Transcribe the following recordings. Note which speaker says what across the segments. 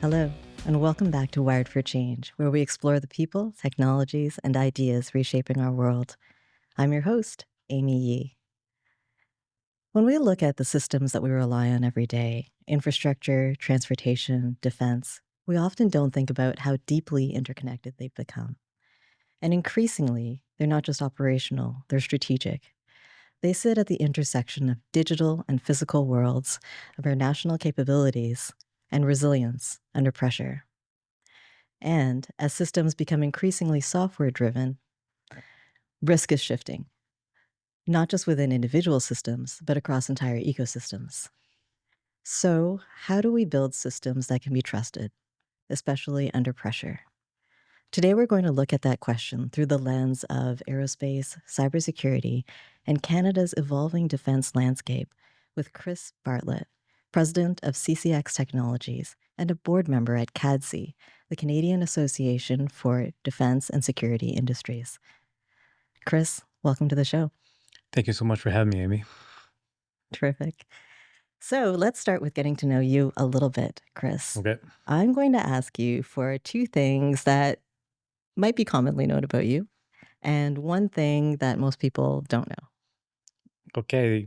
Speaker 1: Hello, and welcome back to Wired for Change, where we explore the people, technologies, and ideas reshaping our world. I'm your host, Amy Yee. When we look at the systems that we rely on every day, infrastructure, transportation, defense, we often don't think about how deeply interconnected they've become. And increasingly, they're not just operational, they're strategic. They sit at the intersection of digital and physical worlds, of our national capabilities, and resilience under pressure. And as systems become increasingly software driven, risk is shifting, not just within individual systems, but across entire ecosystems. So, how do we build systems that can be trusted, especially under pressure? Today, we're going to look at that question through the lens of aerospace, cybersecurity, and Canada's evolving defense landscape with Chris Bartlett, president of CCX Technologies and a board member at CADSI, the Canadian Association for Defense and Security Industries. Chris, welcome to the show.
Speaker 2: Thank you so much for having me, Amy.
Speaker 1: Terrific. So let's start with getting to know you a little bit, Chris.
Speaker 2: Okay.
Speaker 1: I'm going to ask you for two things that might be commonly known about you, and one thing that most people don't know.
Speaker 2: Okay.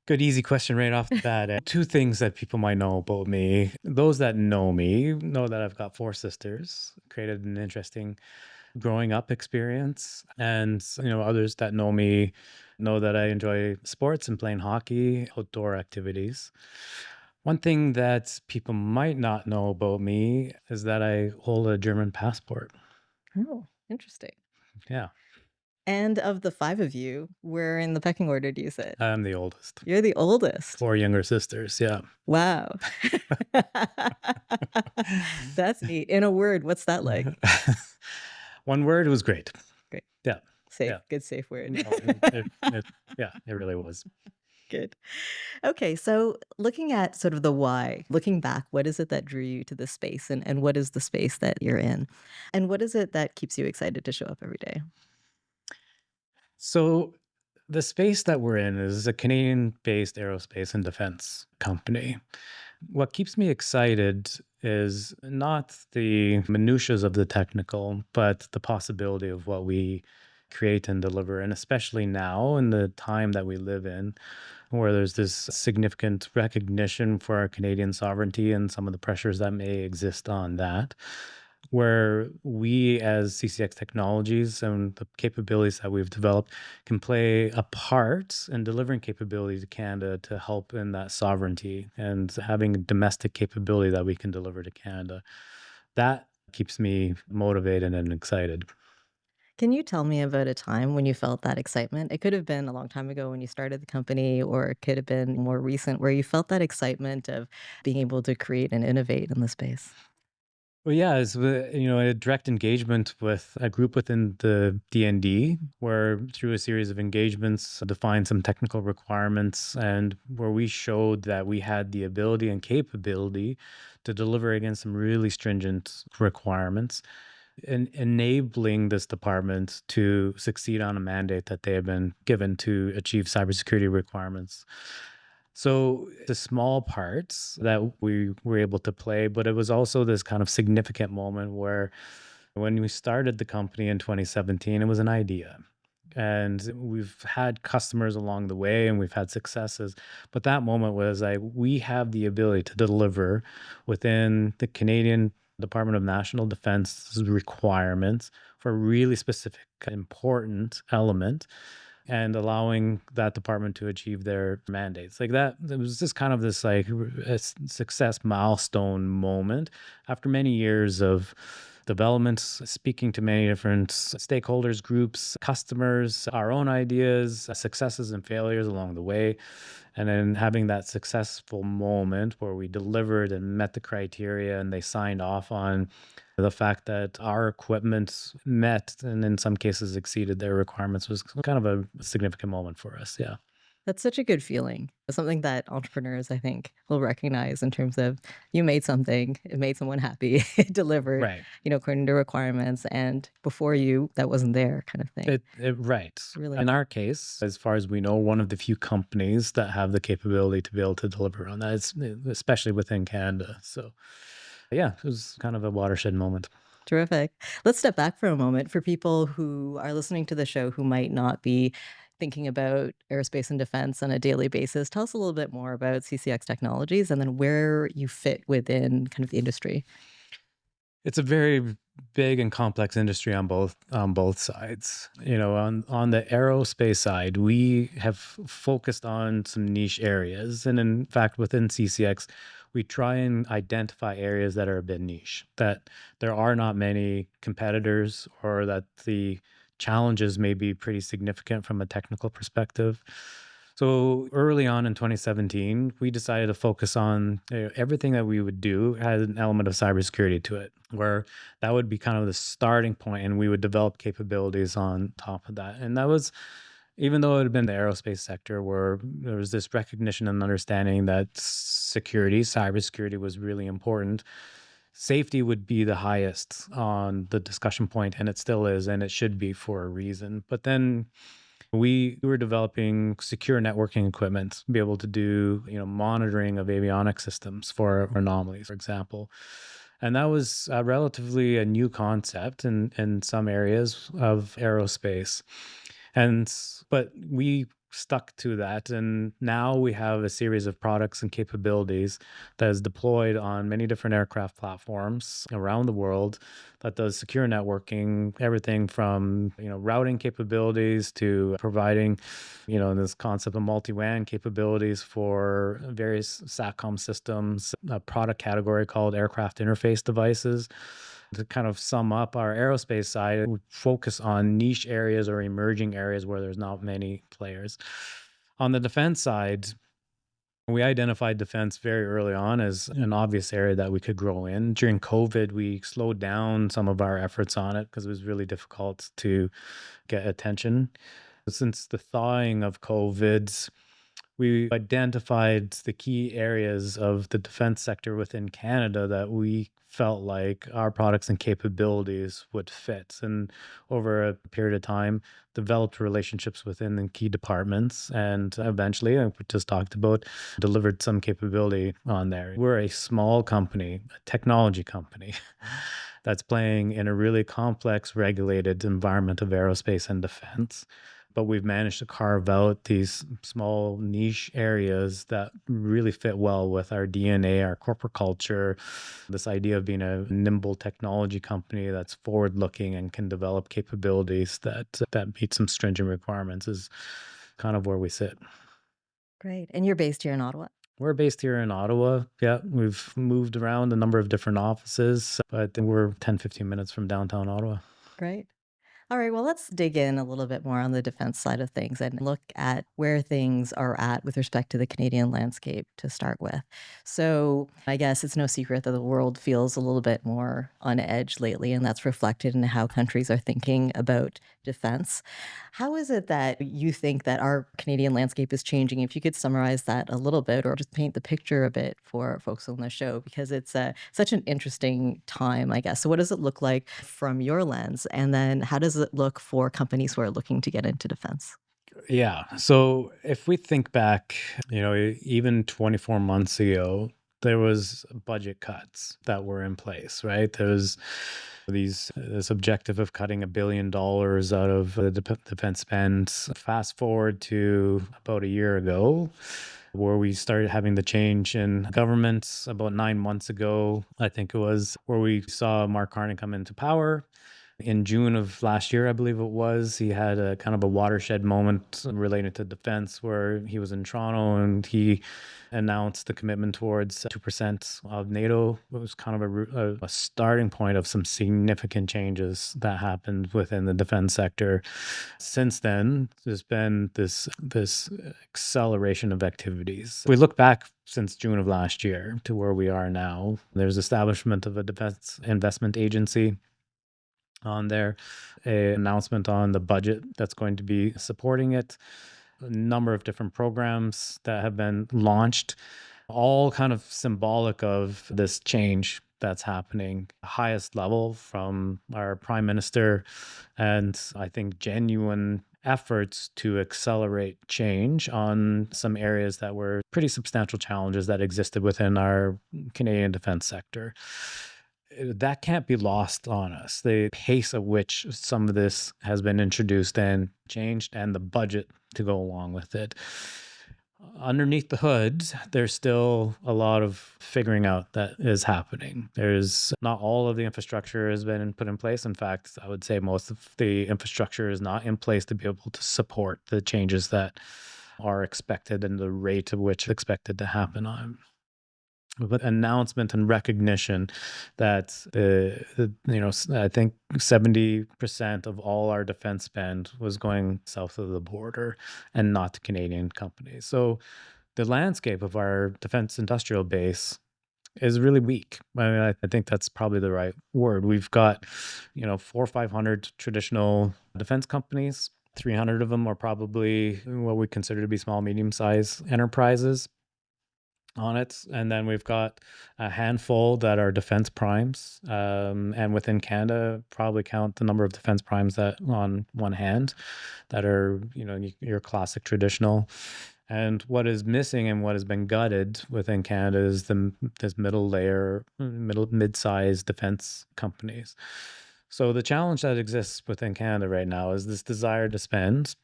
Speaker 2: Good, easy question right off the bat. Two things that people might know about me. Those that know me know that I've got four sisters, created an interesting growing up experience. And, others that know me know that I enjoy sports and playing hockey, outdoor activities. One thing that people might not know about me is that I hold a German passport.
Speaker 1: Oh, interesting.
Speaker 2: Yeah,
Speaker 1: And of the five of you, where in the pecking order do you sit?
Speaker 2: I'm the oldest.
Speaker 1: You're the oldest.
Speaker 2: Four younger sisters. Yeah.
Speaker 1: Wow. That's neat. In a word, what's that like?
Speaker 2: One word, was great.
Speaker 1: Great.
Speaker 2: Yeah.
Speaker 1: Safe.
Speaker 2: Yeah.
Speaker 1: Good safe word.
Speaker 2: No, yeah, it really was.
Speaker 1: Good. Okay, so looking at sort of the why, looking back, what is it that drew you to this space and what is the space that you're in? And what is it that keeps you excited to show up every day?
Speaker 2: So the space that we're in is a Canadian-based aerospace and defense company. What keeps me excited is not the minutiae of the technical, but the possibility of what we create and deliver. And especially now in the time that we live in, where there's this significant recognition for our Canadian sovereignty and some of the pressures that may exist on that, where we as CCX Technologies and the capabilities that we've developed can play a part in delivering capability to Canada to help in that sovereignty and having a domestic capability that we can deliver to Canada. That keeps me motivated and excited.
Speaker 1: Can you tell me about a time when you felt that excitement? It could have been a long time ago when you started the company, or it could have been more recent where you felt that excitement of being able to create and innovate in the space.
Speaker 2: Well, yeah, it's a direct engagement with a group within the DND, where through a series of engagements, defined some technical requirements, and where we showed that we had the ability and capability to deliver against some really stringent requirements, and enabling this department to succeed on a mandate that they have been given to achieve cybersecurity requirements. So the small parts that we were able to play, but it was also this kind of significant moment where when we started the company in 2017, it was an idea. And we've had customers along the way and we've had successes. But that moment was like, we have the ability to deliver within the Canadian Department of National Defense's requirements for a really specific, important element and allowing that department to achieve their mandates like that. It was just kind of this like success milestone moment after many years of developments, speaking to many different stakeholders, groups, customers, our own ideas, successes and failures along the way. And then having that successful moment where we delivered and met the criteria and they signed off on the fact that our equipment met and in some cases exceeded their requirements was kind of a significant moment for us. Yeah.
Speaker 1: That's such a good feeling. It's something that entrepreneurs, I think, will recognize in terms of you made something, it made someone happy, it delivered,
Speaker 2: Right.
Speaker 1: according to requirements, and before you, that wasn't there kind of thing.
Speaker 2: Right.
Speaker 1: Really.
Speaker 2: In our case, as far as we know, one of the few companies that have the capability to be able to deliver on that, especially within Canada. So Yeah, it was kind of a watershed moment.
Speaker 1: Terrific. Let's step back for a moment for people who are listening to the show who might not be thinking about aerospace and defense on a daily basis. Tell us a little bit more about CCX Technologies and then where you fit within kind of the industry.
Speaker 2: It's a very big and complex industry on both sides. On the aerospace side, we have focused on some niche areas, and in fact, within CCX, we try and identify areas that are a bit niche, that there are not many competitors, or that the challenges may be pretty significant from a technical perspective. So early on in 2017, we decided to focus on everything that we would do had an element of cybersecurity to it, where that would be kind of the starting point, and we would develop capabilities on top of that. And that was, even though it had been the aerospace sector, where there was this recognition and understanding that cybersecurity was really important. Safety would be the highest on the discussion point, and it still is, and it should be for a reason. But then we were developing secure networking equipment to be able to do, monitoring of avionics systems for anomalies, for example. And that was relatively a new concept in some areas of aerospace. But we stuck to that. And now we have a series of products and capabilities that is deployed on many different aircraft platforms around the world that does secure networking, everything from, routing capabilities to providing, this concept of multi-WAN capabilities for various SATCOM systems, a product category called aircraft interface devices. To kind of sum up our aerospace side, we focus on niche areas or emerging areas where there's not many players. On the defense side, we identified defense very early on as an obvious area that we could grow in. During COVID, we slowed down some of our efforts on it because it was really difficult to get attention. Since the thawing of COVID, we identified the key areas of the defense sector within Canada that we felt like our products and capabilities would fit. And over a period of time, developed relationships within the key departments. And eventually, like we just talked about, delivered some capability on there. We're a small company, a technology company that's playing in a really complex, regulated environment of aerospace and defense, but we've managed to carve out these small niche areas that really fit well with our DNA, our corporate culture, this idea of being a nimble technology company that's forward looking and can develop capabilities that meet some stringent requirements is kind of where we sit.
Speaker 1: Great. And you're based here in Ottawa?
Speaker 2: We're based here in Ottawa. Yeah, we've moved around a number of different offices, but we're 10, 15 minutes from downtown Ottawa.
Speaker 1: Great. All right, well, let's dig in a little bit more on the defense side of things and look at where things are at with respect to the Canadian landscape to start with. So, I guess it's no secret that the world feels a little bit more on edge lately, and that's reflected in how countries are thinking about defense. How is it that you think that our Canadian landscape is changing? If you could summarize that a little bit or just paint the picture a bit for folks on the show, because it's such an interesting time, I guess. So, what does it look like from your lens? And then how does it look for companies who are looking to get into defense?
Speaker 2: Yeah. So if we think back, even 24 months ago, there was budget cuts that were in place, right? There was this objective of cutting $1 billion out of the defense spend. Fast forward to about a year ago, where we started having the change in government about 9 months ago, I think it was, where we saw Mark Carney come into power. In June of last year, I believe it was, he had a kind of a watershed moment related to defense where he was in Toronto and he announced the commitment towards 2% of NATO. It was kind of a starting point of some significant changes that happened within the defense sector. Since then, there's been this acceleration of activities. We look back since June of last year to where we are now. There's establishment of a defense investment agency on there, a announcement on the budget that's going to be supporting it, a number of different programs that have been launched, all kind of symbolic of this change that's happening, highest level from our prime minister, and I think genuine efforts to accelerate change on some areas that were pretty substantial challenges that existed within our Canadian defense sector. That can't be lost on us. The pace at which some of this has been introduced and changed, and the budget to go along with it. Underneath the hood, there's still a lot of figuring out that is happening. There's not all of the infrastructure has been put in place. In fact, I would say most of the infrastructure is not in place to be able to support the changes that are expected and the rate at which expected to happen on. But announcement and recognition that I think 70% of all our defense spend was going south of the border and not to Canadian companies. So the landscape of our defense industrial base is really weak. I mean, I think that's probably the right word. We've got, 400 or 500 traditional defense companies. 300 of them are probably what we consider to be small, medium-sized enterprises on it. And then we've got a handful that are defense primes. And within Canada, probably count the number of defense primes that on one hand that are, your classic traditional. And what is missing and what has been gutted within Canada is this middle layer, mid-sized defense companies. So the challenge that exists within Canada right now is this desire to spend,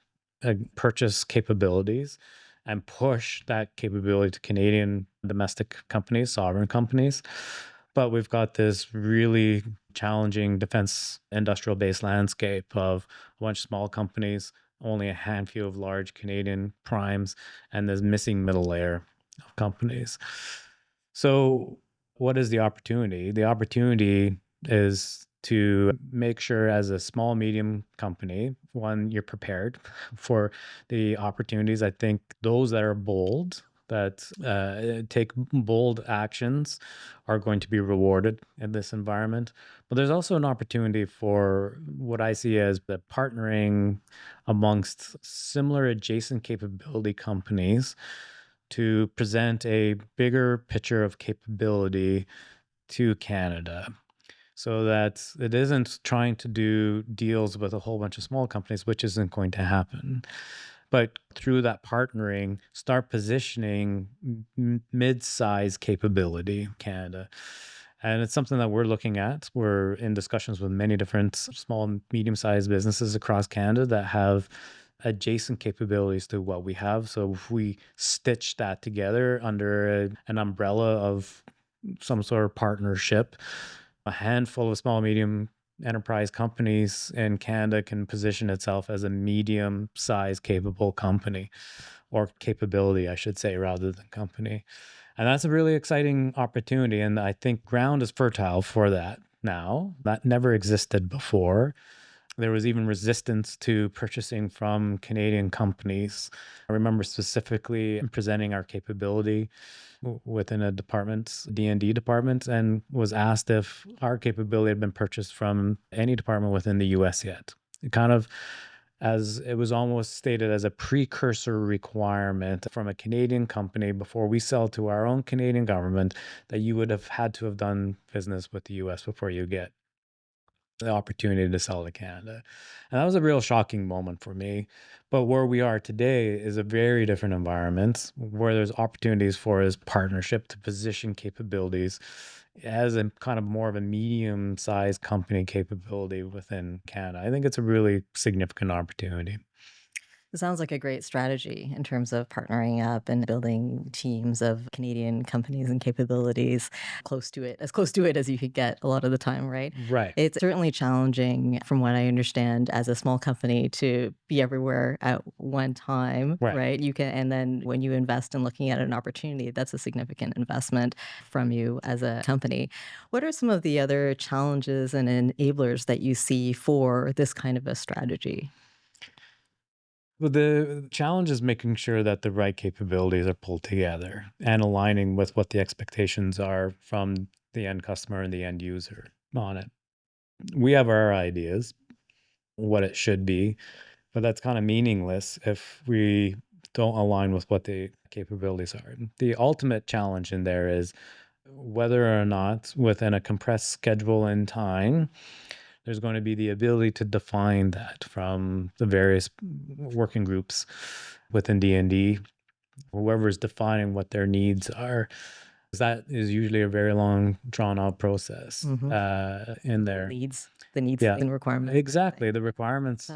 Speaker 2: purchase capabilities, and push that capability to Canadian domestic companies, sovereign companies. But we've got this really challenging defense industrial base landscape of a bunch of small companies, only a handful of large Canadian primes, and this missing middle layer of companies. So, what is the opportunity? The opportunity is to make sure, as a small, medium company, one, you're prepared for the opportunities. I think those that are bold, that take bold actions, are going to be rewarded in this environment. But there's also an opportunity for what I see as the partnering amongst similar adjacent capability companies to present a bigger picture of capability to Canada so that it isn't trying to do deals with a whole bunch of small companies, which isn't going to happen. But through that partnering, start positioning mid-size capability Canada. And it's something that we're looking at. We're in discussions with many different small and medium-sized businesses across Canada that have adjacent capabilities to what we have. So if we stitch that together under an umbrella of some sort of partnership, a handful of small, medium enterprise companies in Canada can position itself as a medium size capable company, or capability, I should say, rather than company. And that's a really exciting opportunity. And I think ground is fertile for that now. That never existed before. There was even resistance to purchasing from Canadian companies. I remember specifically presenting our capability within a department, D&D department, and was asked if our capability had been purchased from any department within the US yet. It kind of, as it was almost stated as a precursor requirement from a Canadian company before we sell to our own Canadian government, that you would have had to have done business with the US before you get the opportunity to sell to Canada. And that was a real shocking moment for me. But where we are today is a very different environment where there's opportunities for his partnership to position capabilities as a kind of more of a medium sized company capability within Canada. I think it's a really significant opportunity.
Speaker 1: It sounds like a great strategy in terms of partnering up and building teams of Canadian companies and capabilities as close to it as you could get a lot of the time, right?
Speaker 2: Right.
Speaker 1: It's certainly challenging, from what I understand, as a small company to be everywhere at one time,
Speaker 2: Right.
Speaker 1: right? And then when you invest in looking at an opportunity, that's a significant investment from you as a company. What are some of the other challenges and enablers that you see for this kind of a strategy?
Speaker 2: Well, the challenge is making sure that the right capabilities are pulled together and aligning with what the expectations are from the end customer and the end user on it. We have our ideas, what it should be, but that's kind of meaningless if we don't align with what the capabilities are. The ultimate challenge in there is whether or not within a compressed schedule and time there's going to be the ability to define that from the various working groups within D&D, whoever's defining what their needs are. That is usually a very long, drawn out process
Speaker 1: Hmm.
Speaker 2: in
Speaker 1: The
Speaker 2: there.
Speaker 1: needs, the needs
Speaker 2: Yeah,
Speaker 1: and requirements.
Speaker 2: exactly. The requirements,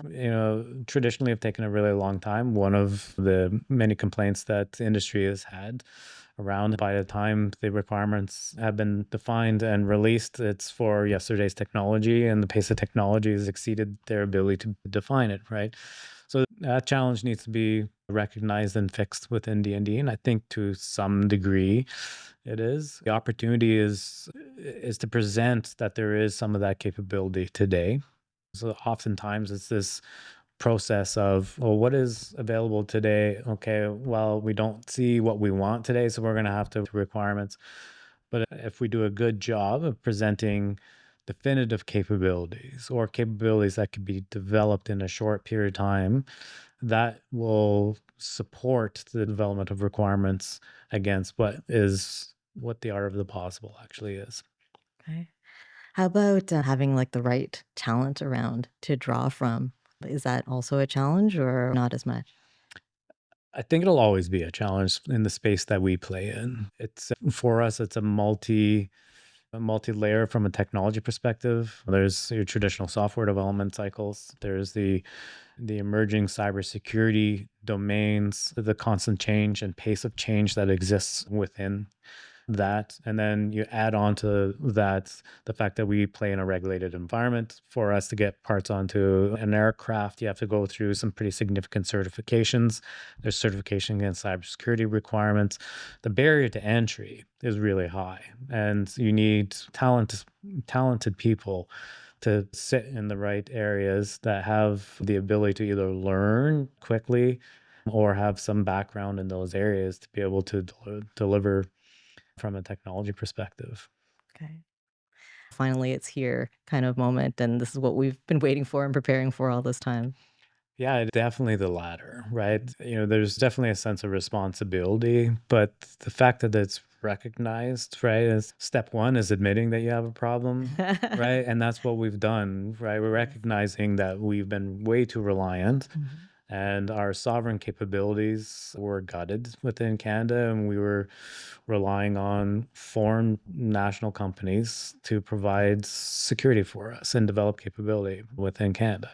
Speaker 2: traditionally have taken a really long time. One of the many complaints that the industry has had around by the time the requirements have been defined and released, it's for yesterday's technology, and the pace of technology has exceeded their ability to define it, right? So that challenge needs to be recognized and fixed within D&D, and I think to some degree it is. The opportunity is to present that there is some of that capability today. So oftentimes it's this process of, well, what is available today? Okay, well, we don't see what we want today, so we're going to have to requirements. But if we do a good job of presenting definitive capabilities or capabilities that could be developed in a short period of time, that will support the development of requirements against what the art of the possible actually is.
Speaker 1: Okay. How about having like the right talent around to draw from? Is that also a challenge or not as much?
Speaker 2: I think it'll always be a challenge in the space that we play in. It's for us, it's a multi-layer from a technology perspective. There's your traditional software development cycles. There's the emerging cybersecurity domains, the constant change and pace of change that exists within that. And then you add on to that the fact that we play in a regulated environment. For us to get parts onto an aircraft, you have to go through some pretty significant certifications. There's certification against cybersecurity requirements. The barrier to entry is really high, and you need talented people to sit in the right areas that have the ability to either learn quickly or have some background in those areas to be able to deliver from a technology perspective.
Speaker 1: Okay. Finally, it's here kind of moment. And this is what we've been waiting for and preparing for all this time.
Speaker 2: Yeah, definitely the latter, right? There's definitely a sense of responsibility, but the fact that it's recognized, right, is step one is admitting that you have a problem, right? And that's what we've done, right? We're
Speaker 1: Yes.
Speaker 2: recognizing that we've been way too reliant
Speaker 1: Mhm.
Speaker 2: and our sovereign capabilities were gutted within Canada, and we were relying on foreign national companies to provide security for us and develop capability within Canada.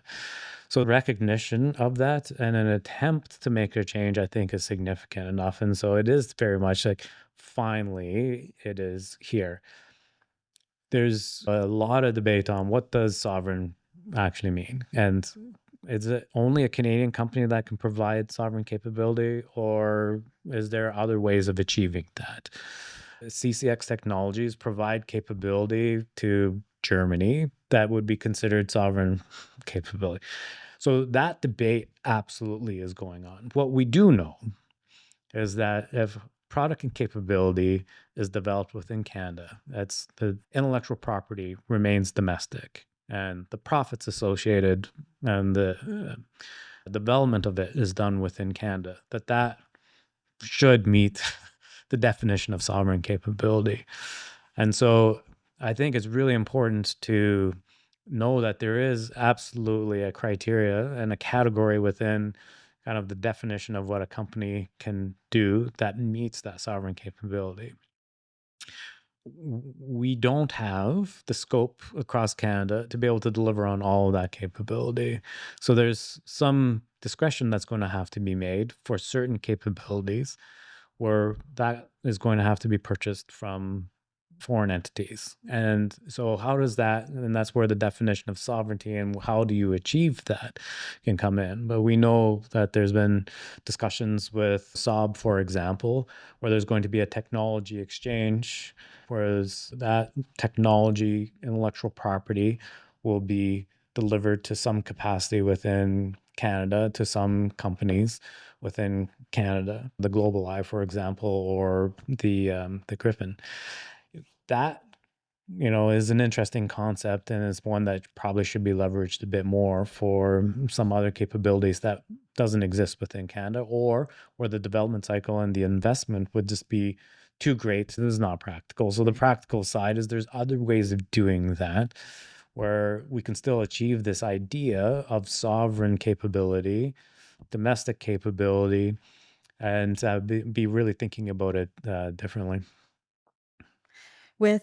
Speaker 2: So recognition of that and an attempt to make a change, I think, is significant enough. And so it is very much like finally it is here. There's a lot of debate on what does sovereign actually mean, and is it only a Canadian company that can provide sovereign capability, or is there other ways of achieving that? CCX Technologies provide capability to Germany that would be considered sovereign capability. So that debate absolutely is going on. What we do know is that if product and capability is developed within Canada, that's the intellectual property remains domestic, and the profits associated and the development of it is done within Canada, that should meet the definition of sovereign capability. And so I think it's really important to know that there is absolutely a criteria and a category within kind of the definition of what a company can do that meets that sovereign capability. We don't have the scope across Canada to be able to deliver on all of that capability. So there's some discretion that's going to have to be made for certain capabilities where that is going to have to be purchased from foreign entities. And so, how does that, and that's where the definition of sovereignty and how do you achieve that can come in. But we know that there's been discussions with Saab, for example, where there's going to be a technology exchange, whereas that technology, intellectual property, will be delivered to some capacity within Canada to some companies within Canada, the Global Eye, for example, or the Griffin. That is an interesting concept, and it's one that probably should be leveraged a bit more for some other capabilities that doesn't exist within Canada, or where the development cycle and the investment would just be too great. This is not practical. So the
Speaker 1: Right.
Speaker 2: practical side is there's other ways of doing that where we can still achieve this idea of sovereign capability, domestic capability, and be really thinking about it differently.
Speaker 1: With,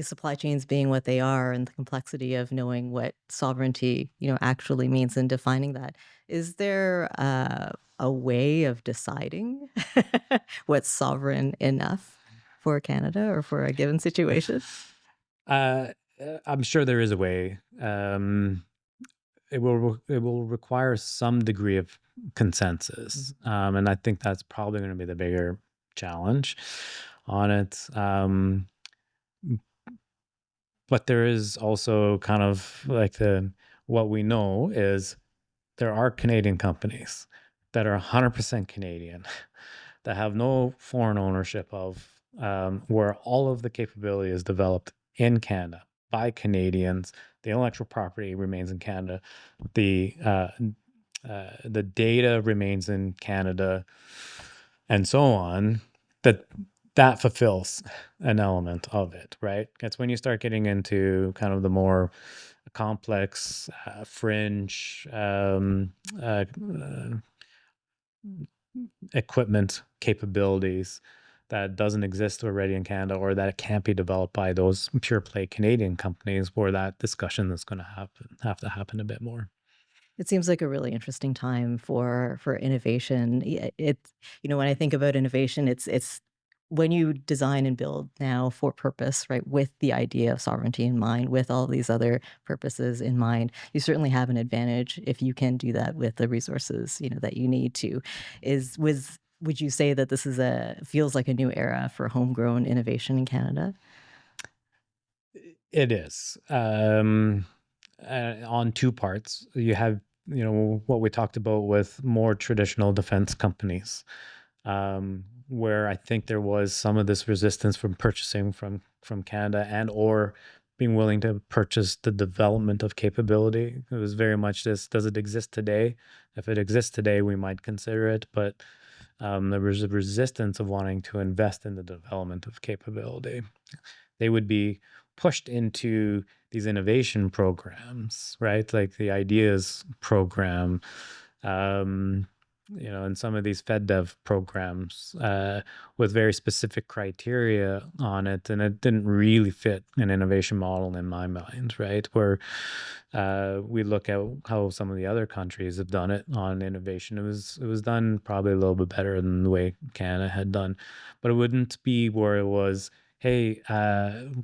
Speaker 1: supply chains being what they are and the complexity of knowing what sovereignty, actually means and defining that, is there a way of deciding what's sovereign enough for Canada or for a given situation?
Speaker 2: Uh, I'm sure there is a way. It will require some degree of consensus,
Speaker 1: Mhm.
Speaker 2: and I think that's probably going to be the bigger challenge on it. But there is also kind of like the what we know is there are Canadian companies that are 100% Canadian that have no foreign ownership of, where all of the capability is developed in Canada by Canadians. The intellectual property remains in Canada. The data remains in Canada, and so on. That that fulfills an element of it, right? It's when you start getting into kind of the more complex, fringe equipment capabilities that doesn't exist already in Canada, or that can't be developed by those pure play Canadian companies, where that discussion is going to have to happen a bit more.
Speaker 1: It seems like a really interesting time for innovation. When I think about innovation, it's when you design and build now for purpose, right, with the idea of sovereignty in mind, with all these other purposes in mind, you certainly have an advantage if you can do that with the resources, that you need to. Would you say that this is a feels like a new era for homegrown innovation in Canada?
Speaker 2: It is on two parts. You have what we talked about with more traditional defense companies, where I think there was some of this resistance from purchasing from Canada, and or being willing to purchase the development of capability. It was very much this: does it exist today? If it exists today, we might consider it, but there was a resistance of wanting to invest in the development of capability. They would be pushed into these innovation programs, right? Like the ideas program, um, and some of these FedDev programs with very specific criteria on it, and it didn't really fit an innovation model in my mind, right? Where we look at how some of the other countries have done it on innovation. It was done probably a little bit better than the way Canada had done, but it wouldn't be where it was. Hey,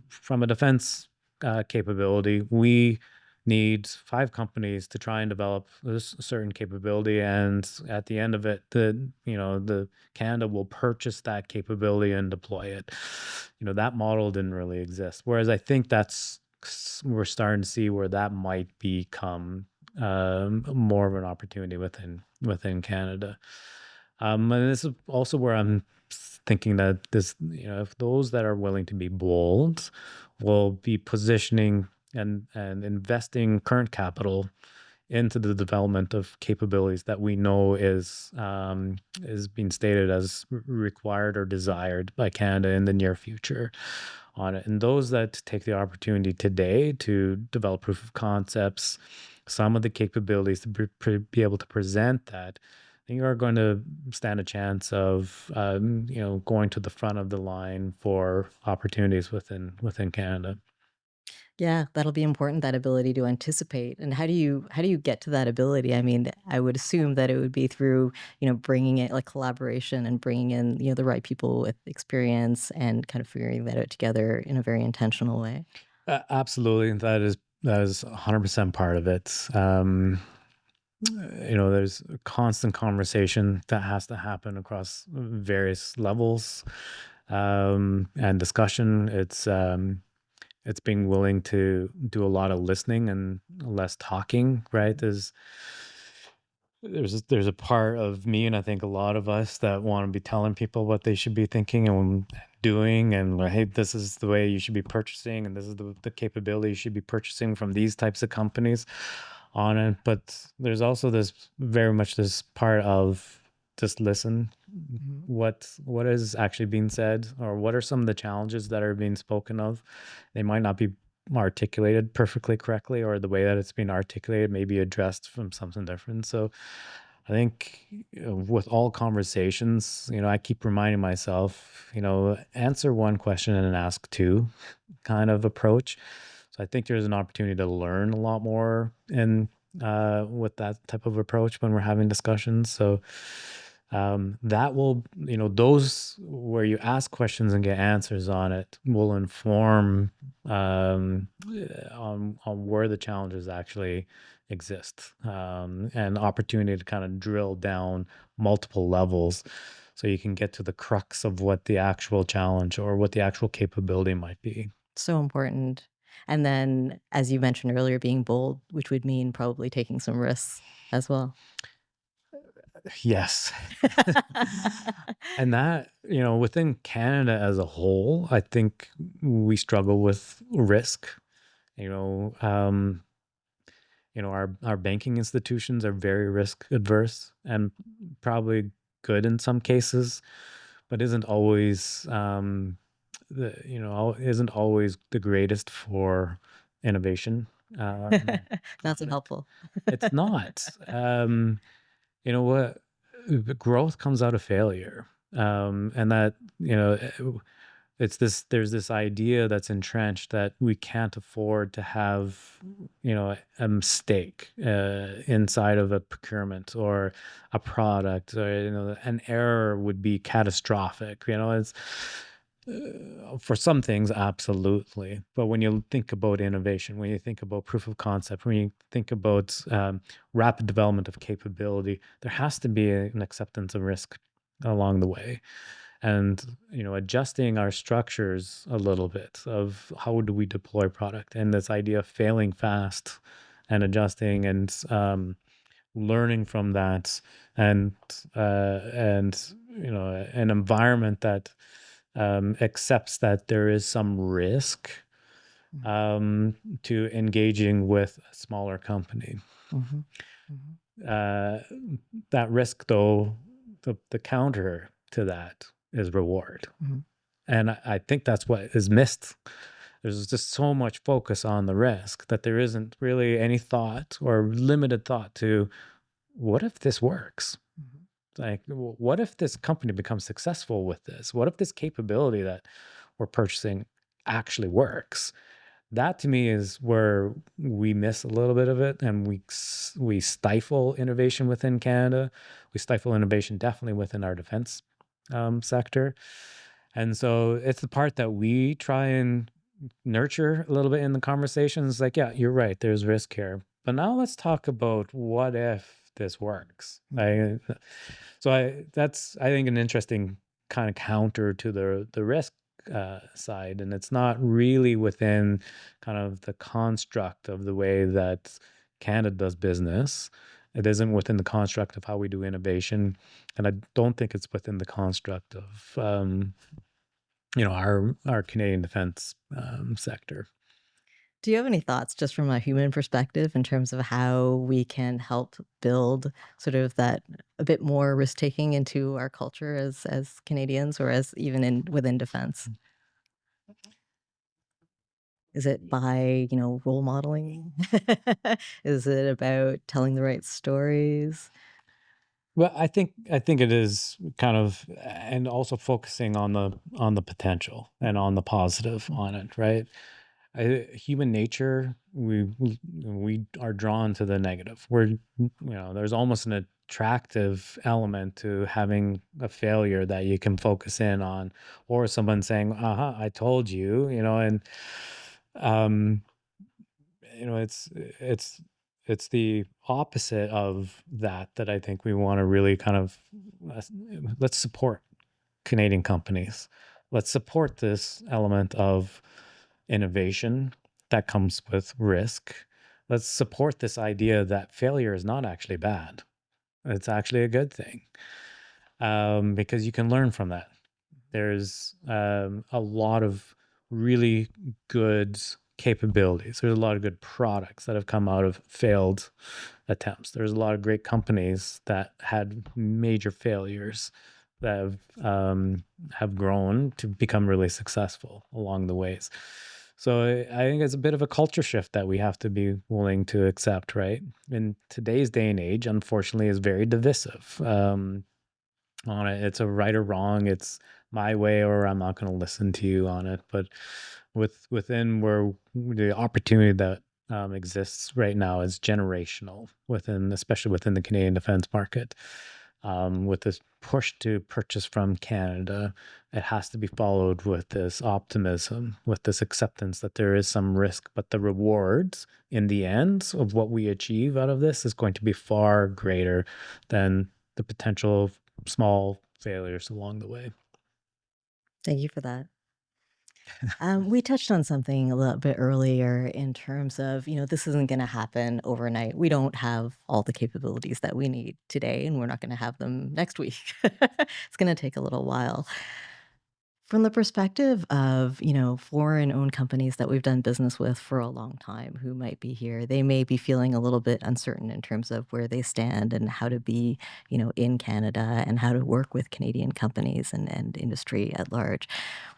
Speaker 2: from a defense capability, we need 5 companies to try and develop this certain capability, and at the end of it, the Canada will purchase that capability and deploy it. That model didn't really exist. Whereas I think we're starting to see where that might become more of an opportunity within Canada. And this is also where I'm thinking that if those that are willing to be bold will be positioning and investing current capital into the development of capabilities that we know is being stated as required or desired by Canada in the near future on it. And those that take the opportunity today to develop proof of concepts, some of the capabilities to be able to present that, I think are going to stand a chance of going to the front of the line for opportunities within Canada.
Speaker 1: Yeah, that'll be important, that ability to anticipate. And how do you get to that ability? I mean, I would assume that it would be through, bringing it like collaboration and bringing in, the right people with experience and kind of figuring that out together in a very intentional way.
Speaker 2: Absolutely, that is 100% part of it. There's a constant conversation that has to happen across various levels, and discussion. It's being willing to do a lot of listening and less talking, right? There's a part of me, and I think a lot of us, that want to be telling people what they should be thinking and doing, and like, hey, this is the way you should be purchasing, and this is the capability you should be purchasing from these types of companies on it. But there's also very much this part of just listen.
Speaker 1: Mhm.
Speaker 2: What is actually being said, or what are some of the challenges that are being spoken of? They might not be articulated perfectly correctly, or the way that it's being articulated may be addressed from something different. So I think, with all conversations, I keep reminding myself, answer one question and then ask two kind of approach. So I think there's an opportunity to learn a lot more in with that type of approach when we're having discussions. So that will, those where you ask questions and get answers on it will inform on where the challenges actually exist, and opportunity to kind of drill down multiple levels so you can get to the crux of what the actual challenge or what the actual capability might be.
Speaker 1: So important. And then, as you mentioned earlier, being bold, which would mean probably taking some risks as well.
Speaker 2: Yes. And that, within Canada as a whole, I think we struggle with risk. You know, um, our banking institutions are very risk adverse and probably good in some cases, but isn't always the greatest for innovation. Um,
Speaker 1: Not so helpful.
Speaker 2: it's not. You know what? The growth comes out of failure. And that, there's this idea that's entrenched that we can't afford to have, a mistake inside of a procurement or a product, or, an error would be catastrophic. It's for some things, absolutely. But when you think about innovation, when you think about proof of concept, when you think about rapid development of capability, there has to be an acceptance of risk along the way. And adjusting our structures a little bit of how do we deploy product, and this idea of failing fast and adjusting and learning from that, and an environment that accepts that there is some risk
Speaker 1: Mhm,
Speaker 2: to engaging with a smaller company.
Speaker 1: mhm, mhm,
Speaker 2: Uh, that risk, though, the counter to that is reward.
Speaker 1: mhm.
Speaker 2: And I think that's what is missed. There's just so much focus on the risk that there isn't really any thought or limited thought to what if this works?
Speaker 1: Mhm.
Speaker 2: Like, what if this company becomes successful with this? What if this capability that we're purchasing actually works? That to me is where we miss a little bit of it, and we stifle innovation within Canada. We stifle innovation definitely within our defense sector, and so it's the part that we try and nurture a little bit in the conversations. Like, yeah, you're right. There's risk here, but now let's talk about what if this works. That's, I think, an interesting kind of counter to the risk side, and it's not really within kind of the construct of the way that Canada does business. It isn't within the construct of how we do innovation, and I don't think it's within the construct of our Canadian defense sector.
Speaker 1: Do you have any thoughts just from a human perspective in terms of how we can help build sort of that a bit more risk taking into our culture as Canadians or as even in within defense? Is it by, role modeling? Is it about telling the right stories?
Speaker 2: Well, I think it is kind of, and also focusing on the potential and on the positive
Speaker 1: Mm,
Speaker 2: on it, right? Human nature, we are drawn to the negative. There's almost an attractive element to having a failure that you can focus in on, or someone saying, "Uh-huh, I told you," and um, it's the opposite of that I think we want to really kind of, let's let's support Canadian companies. Let's support this element of innovation that comes with risk. Let's support this idea that failure is not actually bad. It's actually a good thing, because you can learn from that. There's a lot of really good capabilities. There's a lot of good products that have come out of failed attempts. There's a lot of great companies that had major failures that have grown to become really successful along the ways. So I think it's a bit of a culture shift that we have to be willing to accept, right? In today's day and age, unfortunately, is very divisive. On it. It's a right or wrong. It's my way or I'm not going to listen to you on it. But within where the opportunity that exists right now is generational within, especially within the Canadian defense market. With this push to purchase from Canada, it has to be followed with this optimism, with this acceptance that there is some risk, but the rewards in the end of what we achieve out of this is going to be far greater than the potential of small failures along the way.
Speaker 1: Thank you for that. We touched on something a little bit earlier in terms of, this isn't going to happen overnight. We don't have all the capabilities that we need today, and we're not going to have them next week. It's going to take a little while. From the perspective of, foreign owned companies that we've done business with for a long time who might be here, they may be feeling a little bit uncertain in terms of where they stand and how to be, in Canada and how to work with Canadian companies and industry at large.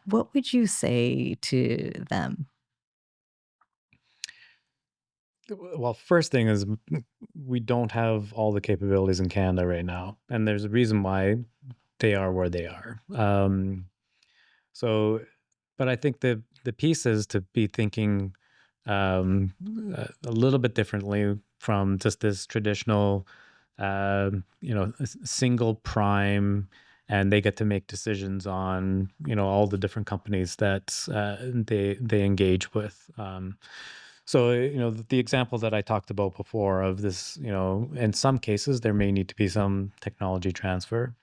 Speaker 1: What would you say to them?
Speaker 2: Well, first thing is we don't have all the capabilities in Canada right now, and there's a reason why they are where they are. So, but I think the piece is to be thinking a little bit differently from just this traditional, single prime, and they get to make decisions on all the different companies that they engage with. So, the example that I talked about before of this, in some cases there may need to be some technology transfer.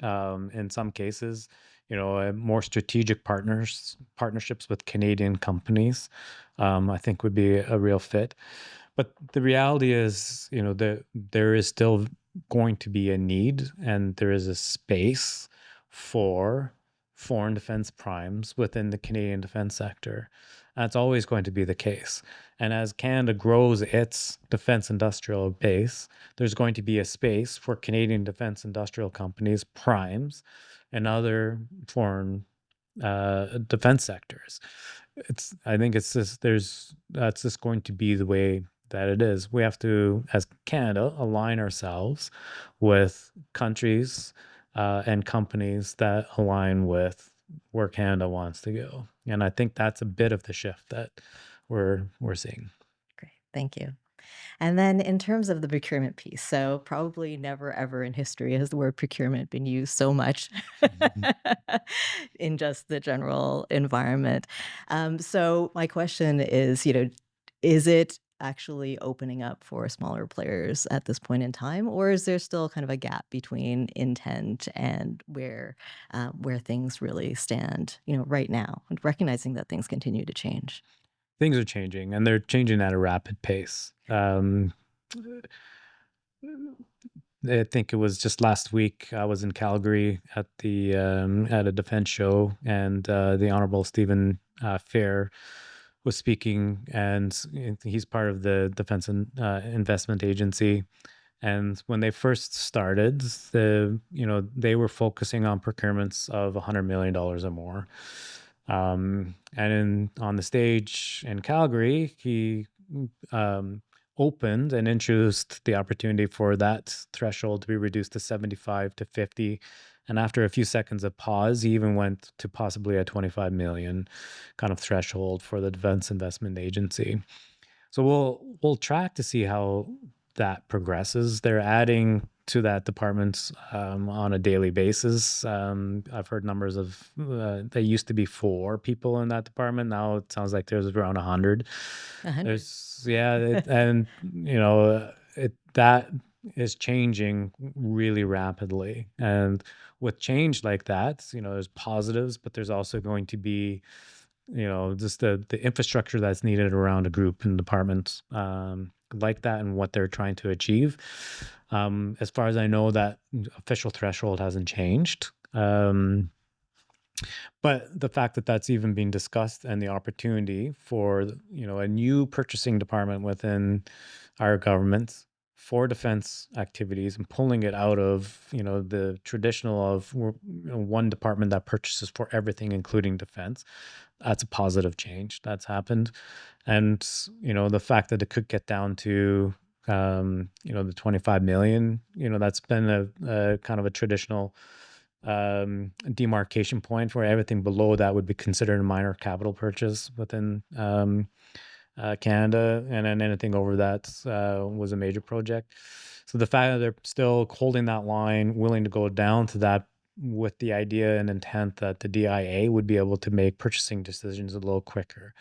Speaker 2: In some cases, more strategic partnerships with Canadian companies, I think would be a real fit. But the reality is, that there is still going to be a need, and there is a space for foreign defense primes within the Canadian defense sector. That's always going to be the case. And as Canada grows its defense industrial base, there's going to be a space for Canadian defense industrial companies, primes, and other foreign defense sectors. I think it's just that's just going to be the way that it is. We have to, as Canada, align ourselves with countries and companies that align with where Canada wants to go. And I think that's a bit of the shift that we're seeing.
Speaker 1: Great, thank you. And then in terms of the procurement piece, so probably never ever in history has the word procurement been used so much in just the general environment. So my question is, is it actually opening up for smaller players at this point in time, or is there still kind of a gap between intent and where things really stand, right now, and recognizing that things continue to change?
Speaker 2: Things are changing, and they're changing at a rapid pace. I think it was just last week. I was in Calgary at a defense show, and the Honorable Stephen Fair was speaking, and he's part of the Defense Investment Agency. And when they first started, they were focusing on procurements of $100 million or more. On the stage in Calgary, he um, opened and introduced the opportunity for that threshold to be reduced to 75 to 50. And after a few seconds of pause, he even went to possibly a 25 million kind of threshold for the Defense Investment Agency. So we'll track to see how that progresses. They're adding to that department on a daily basis. I've heard numbers of there used to be 4 people in that department. Now it sounds like there's around 100.
Speaker 1: 100.
Speaker 2: There's and that is changing really rapidly. And with change like that, there's positives, but there's also going to be just the infrastructure that's needed around a group and department like that and what they're trying to achieve. As far as I know, that official threshold hasn't changed. But the fact that that's even being discussed and the opportunity for a new purchasing department within our government for defense activities and pulling it out of, the traditional of one department that purchases for everything, including defense. That's a positive change that's happened. And, the fact that it could get down to, the 25 million, that's been a kind of a traditional demarcation point where everything below that would be considered a minor capital purchase within Canada, and then anything over that was a major project. So the fact that they're still holding that line, willing to go down to that with the idea and intent that the DIA would be able to make purchasing decisions a little quicker.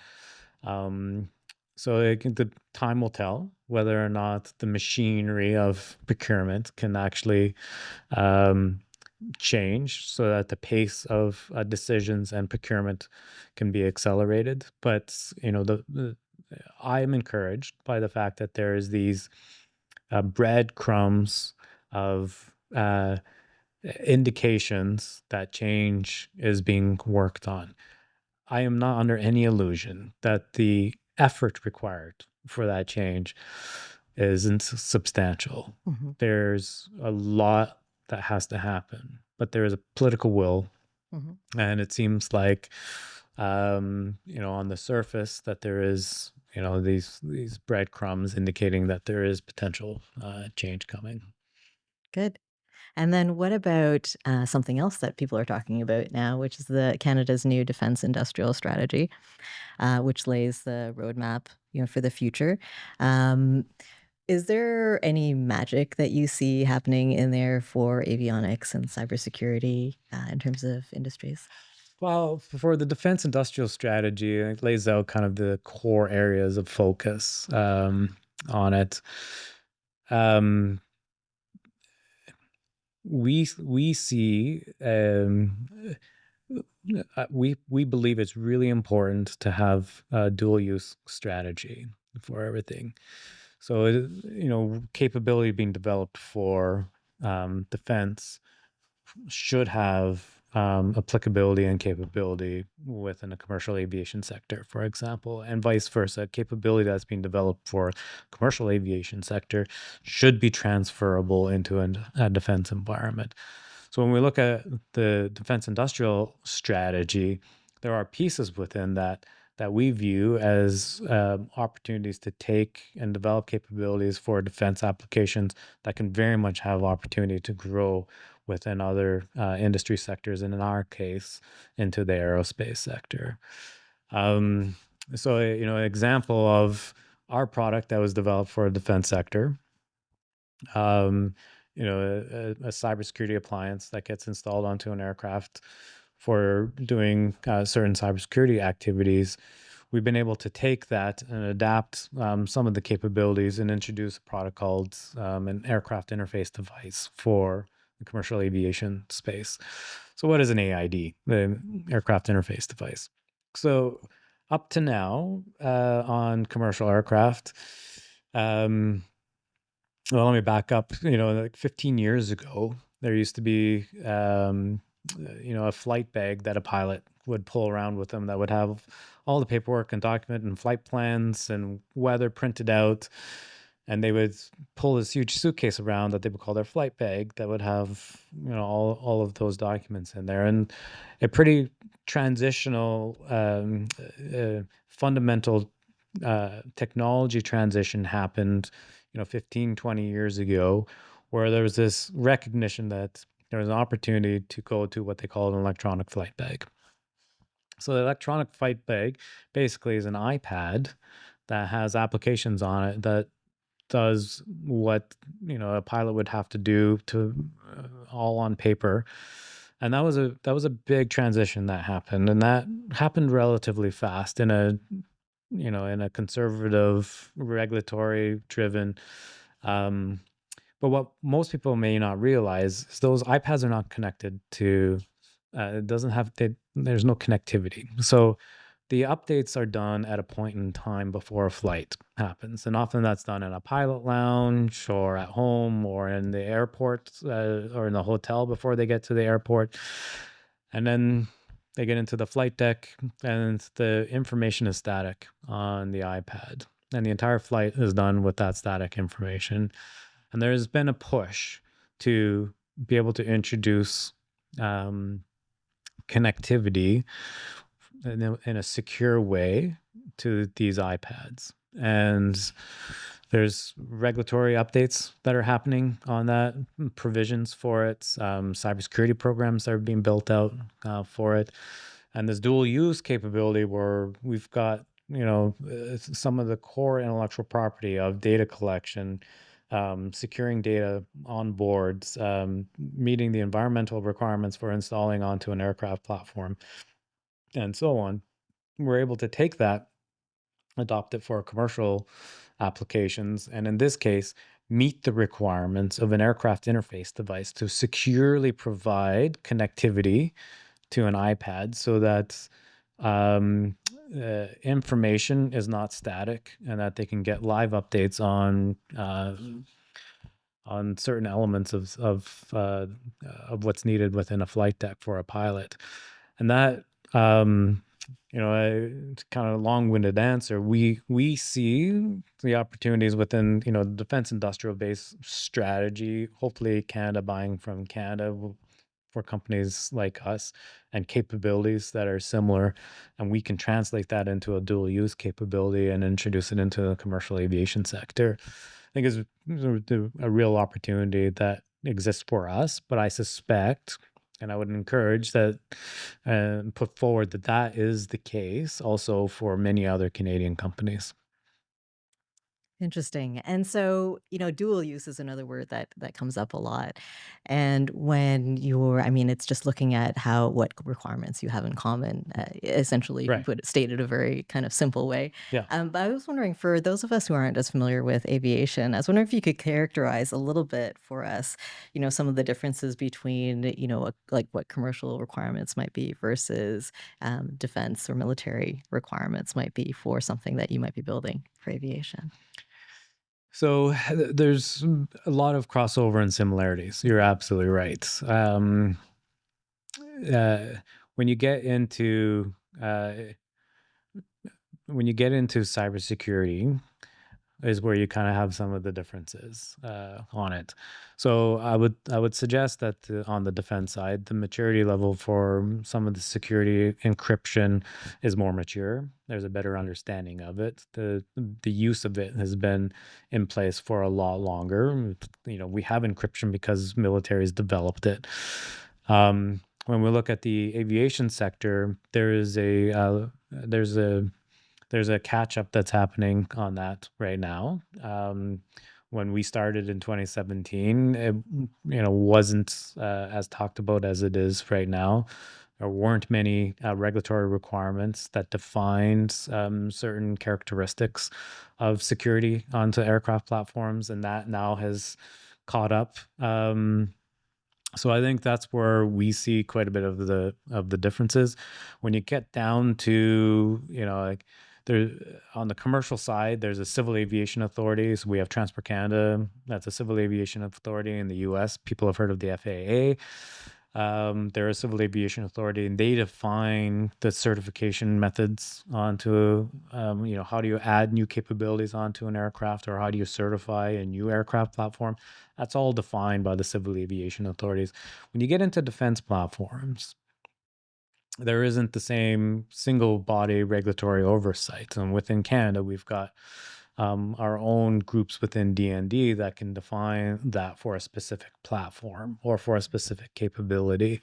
Speaker 2: Um, the time will tell whether or not the machinery of procurement can actually um, change so that the pace of decisions and procurement can be accelerated. But I am encouraged by the fact that there is these breadcrumbs of indications that change is being worked on. I am not under any illusion that the effort required for that change isn't substantial.
Speaker 1: Hmm.
Speaker 2: There's a lot that has to happen, but there is a political will,
Speaker 1: Hmm.
Speaker 2: and it seems like, on the surface, that there is, these breadcrumbs indicating that there is potential change coming.
Speaker 1: Good. And then what about something else that people are talking about now, which is the Canada's new defense industrial strategy, which lays the roadmap, for the future. Um, is there any magic that you see happening in there for avionics and cybersecurity in terms of industries?
Speaker 2: Well, for the defense industrial strategy, it lays out kind of the core areas of focus on it. Um, we see we believe it's really important to have a dual use strategy for everything. So capability being developed for defense should have applicability and capability within the commercial aviation sector, for example, and vice versa. Capability that's being developed for commercial aviation sector should be transferable into a defense environment. So when we look at the defense industrial strategy, there are pieces within that we view as opportunities to take and develop capabilities for defense applications that can very much have opportunity to grow within other industry sectors, and in our case, into the aerospace sector. Um, an example of our product that was developed for a defense sector, um, a cybersecurity appliance that gets installed onto an aircraft for doing certain cybersecurity activities. We've been able to take that and adapt some of the capabilities and introduce a product called an aircraft interface device for the commercial aviation space. So, what is an AID, the aircraft interface device? So, up to now on commercial aircraft, um, well, let me back up. Like 15 years ago, there used to be, a flight bag that a pilot would pull around with them that would have all the paperwork and document and flight plans and weather printed out. And they would pull this huge suitcase around that they would call their flight bag that would have, all of those documents in there. And a pretty transitional, fundamental technology transition happened 15, 20 years ago, where there was this recognition that there was an opportunity to go to what they call an electronic flight bag. So the electronic flight bag basically is an iPad that has applications on it that does what a pilot would have to do to all on paper. And that was a big transition that happened, and that happened relatively fast in a conservative, regulatory driven. Um, but what most people may not realize is those iPads are not connected to. It doesn't have. There's no connectivity. So the updates are done at a point in time before a flight happens, and often that's done in a pilot lounge or at home or in the airport or in the hotel before they get to the airport, and then they get into the flight deck, and the information is static on the iPad, and the entire flight is done with that static information. And there's been a push to be able to introduce um, connectivity in a secure way to these iPads. And there's regulatory updates that are happening on that, provisions for it, cybersecurity programs that are being built out for it, and this dual use capability where we've got some of the core intellectual property of data collection, securing data on boards, meeting the environmental requirements for installing onto an aircraft platform, and so on. We're able to take that, adopt it for commercial applications, and in this case, meet the requirements of an aircraft interface device to securely provide connectivity to an iPad so that um, information is not static and that they can get live updates on certain elements of what's needed within a flight deck for a pilot. And that, it's kind of a long-winded answer. We see the opportunities within the defense industrial base strategy. Hopefully, Canada buying from Canada for companies like us and capabilities that are similar, and we can translate that into a dual use capability and introduce it into the commercial aviation sector. I think is a real opportunity that exists for us, but I suspect, and I would encourage that, put forward that that is the case also for many other Canadian companies.
Speaker 1: Interesting. And so, dual use is another word that comes up a lot. And when I mean, it's just looking at what requirements you have in common. Essentially, you can
Speaker 2: Right.
Speaker 1: put it stated a very kind of simple way.
Speaker 2: Yeah.
Speaker 1: But I was wondering, for those of us who aren't as familiar with aviation, I was wondering if you could characterize a little bit for us, some of the differences between, like what commercial requirements might be versus defense or military requirements might be for something that you might be building for aviation.
Speaker 2: So there's a lot of crossover and similarities. You're absolutely right. Uh, when you get into uh, when you get into cybersecurity, is where you kind of have some of the differences on it. So I would suggest that on the defense side, the maturity level for some of the security encryption is more mature. There's a better understanding of it. The use of it has been in place for a lot longer. We have encryption because militaries developed it. When we look at the aviation sector, there's a catch up that's happening on that right now. When we started in 2017, it wasn't as talked about as it is right now. There weren't many regulatory requirements that defined certain characteristics of security onto aircraft platforms, and that now has caught up. So I think that's where we see quite a bit of the differences. When you get down to, like, there on the commercial side, there's a civil aviation authority. So we have Transport Canada, that's a civil aviation authority in the US. People have heard of the FAA. They're a civil aviation authority, and they define the certification methods onto, how do you add new capabilities onto an aircraft, or how do you certify a new aircraft platform? That's all defined by the civil aviation authorities. When you get into defense platforms, there isn't the same single body regulatory oversight. And within Canada, we've got our own groups within DND that can define that for a specific platform or for a specific capability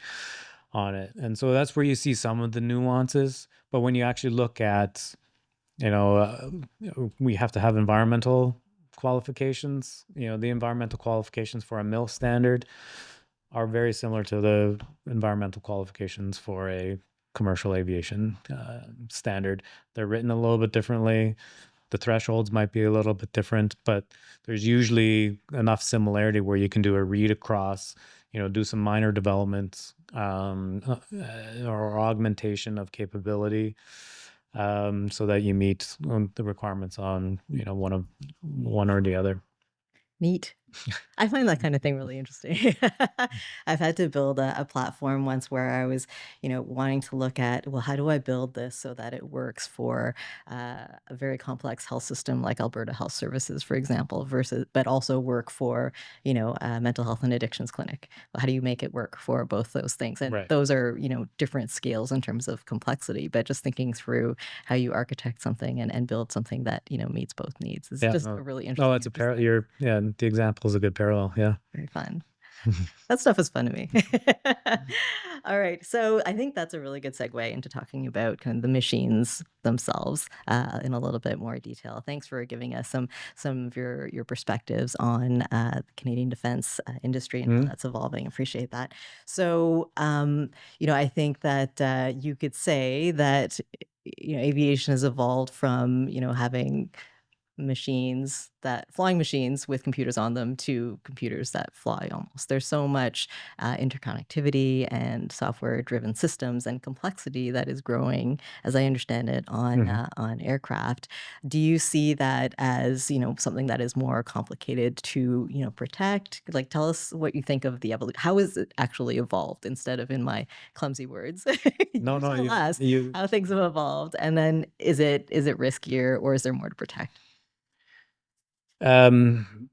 Speaker 2: on it. And so that's where you see some of the nuances. But when you actually look at, we have to have environmental qualifications. The environmental qualifications for a MIL standard are very similar to the environmental qualifications for a commercial aviation standard. They're written a little bit differently. The thresholds might be a little bit different, but there's usually enough similarity where you can do a read across, do some minor developments, or augmentation of capability, so that you meet the requirements on one or the other.
Speaker 1: Neat. I find that kind of thing really interesting. I've had to build a platform once where I was, wanting to look at, well, how do I build this so that it works for a very complex health system like Alberta Health Services, for example, versus, but also work for, a mental health and addictions clinic. Well, how do you make it work for both those things? And
Speaker 2: Right.
Speaker 1: those are, different scales in terms of complexity, but just thinking through how you architect something and build something that, meets both needs is
Speaker 2: Yeah.
Speaker 1: just
Speaker 2: No,
Speaker 1: a really
Speaker 2: no,
Speaker 1: interesting
Speaker 2: it's a parallel.
Speaker 1: exercise.
Speaker 2: Yeah, the example is a good parallel. Yeah.
Speaker 1: Very fun. That stuff is fun to me. All right, so I think that's a really good segue into talking about kind of the machines themselves in a little bit more detail. Thanks for giving us some of your perspectives on the Canadian defense industry and how
Speaker 2: Mhm.
Speaker 1: that's evolving. Appreciate that. So, I think that you could say that aviation has evolved from having flying machines with computers on them to computers that fly almost. There's so much interconnectivity and software-driven systems and complexity that is growing, as I understand it,
Speaker 2: Mhm.
Speaker 1: on aircraft. Do you see that as something that is more complicated to protect? Like, tell us what you think of the evolution. How is it actually evolved? Instead of in my clumsy words,
Speaker 2: No,
Speaker 1: you
Speaker 2: no,
Speaker 1: tell us
Speaker 2: you
Speaker 1: how things have evolved, and then is it riskier or is there more to protect?
Speaker 2: um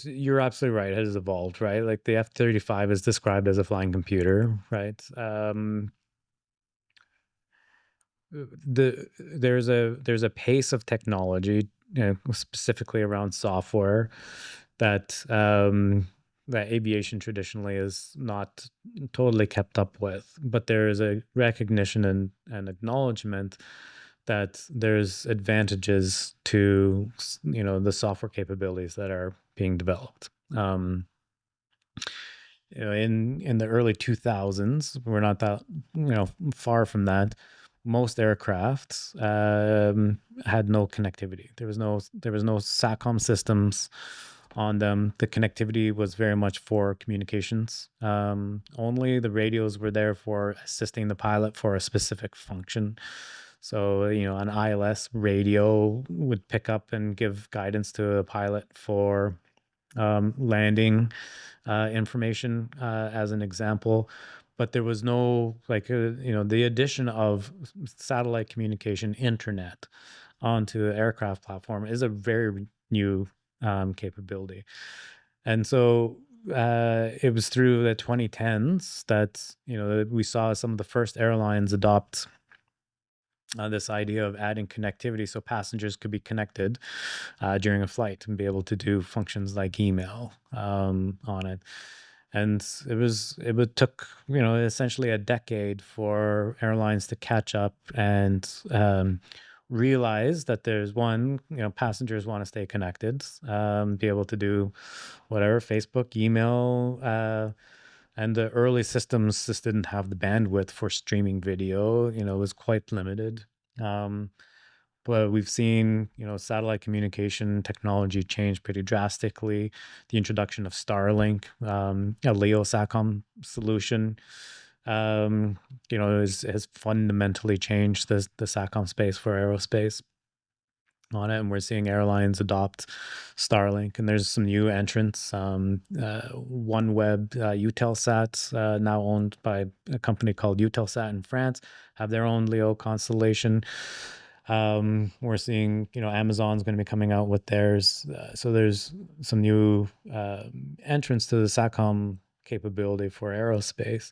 Speaker 2: you're absolutely right. It has evolved, right? Like the F-35 is described as a flying computer, right? There's a pace of technology, specifically around software, that that aviation traditionally is not totally kept up with. But there is a recognition and acknowledgement that there's advantages to the software capabilities that are being developed. In the early 2000s, we're not that far from that. Most aircrafts had no connectivity. There was no satcom systems on them. The connectivity was very much for communications. Only the radios were there for assisting the pilot for a specific function. So, an ILS radio would pick up and give guidance to a pilot for landing information, as an example. But there was no, like, the addition of satellite communication, internet onto the aircraft platform is a very new capability. And so it was through the 2010s that we saw some of the first airlines adopt this idea of adding connectivity so passengers could be connected during a flight and be able to do functions like email on it. And took essentially a decade for airlines to catch up and realize that there's one, passengers want to stay connected, be able to do whatever, Facebook, email. And the early systems just didn't have the bandwidth for streaming video. It was quite limited. Um, but we've seen, satellite communication technology change pretty drastically. The introduction of Starlink, a LEO SATCOM solution, has fundamentally changed the SATCOM space for aerospace on it, and we're seeing airlines adopt Starlink, and there's some new entrants. OneWeb, Eutelsat, now owned by a company called Eutelsat in France, have their own LEO constellation. We're seeing, Amazon's going to be coming out with theirs. So there's some new entrants to the SATCOM capability for aerospace.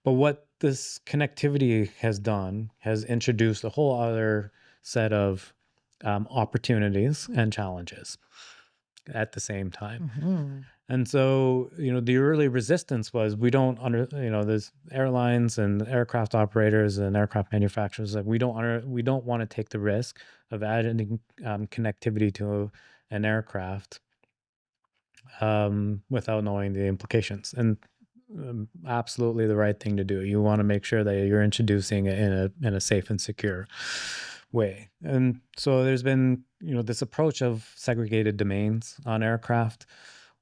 Speaker 2: But what this connectivity has done has introduced a whole other set of opportunities and challenges at the same time.
Speaker 1: Mhm.
Speaker 2: And so, the early resistance was we don't there's airlines and aircraft operators and aircraft manufacturers that we don't want to take the risk of adding connectivity to an aircraft without knowing the implications. And absolutely the right thing to do. You want to make sure that you're introducing it in a safe and secure way. And so there's been, this approach of segregated domains on aircraft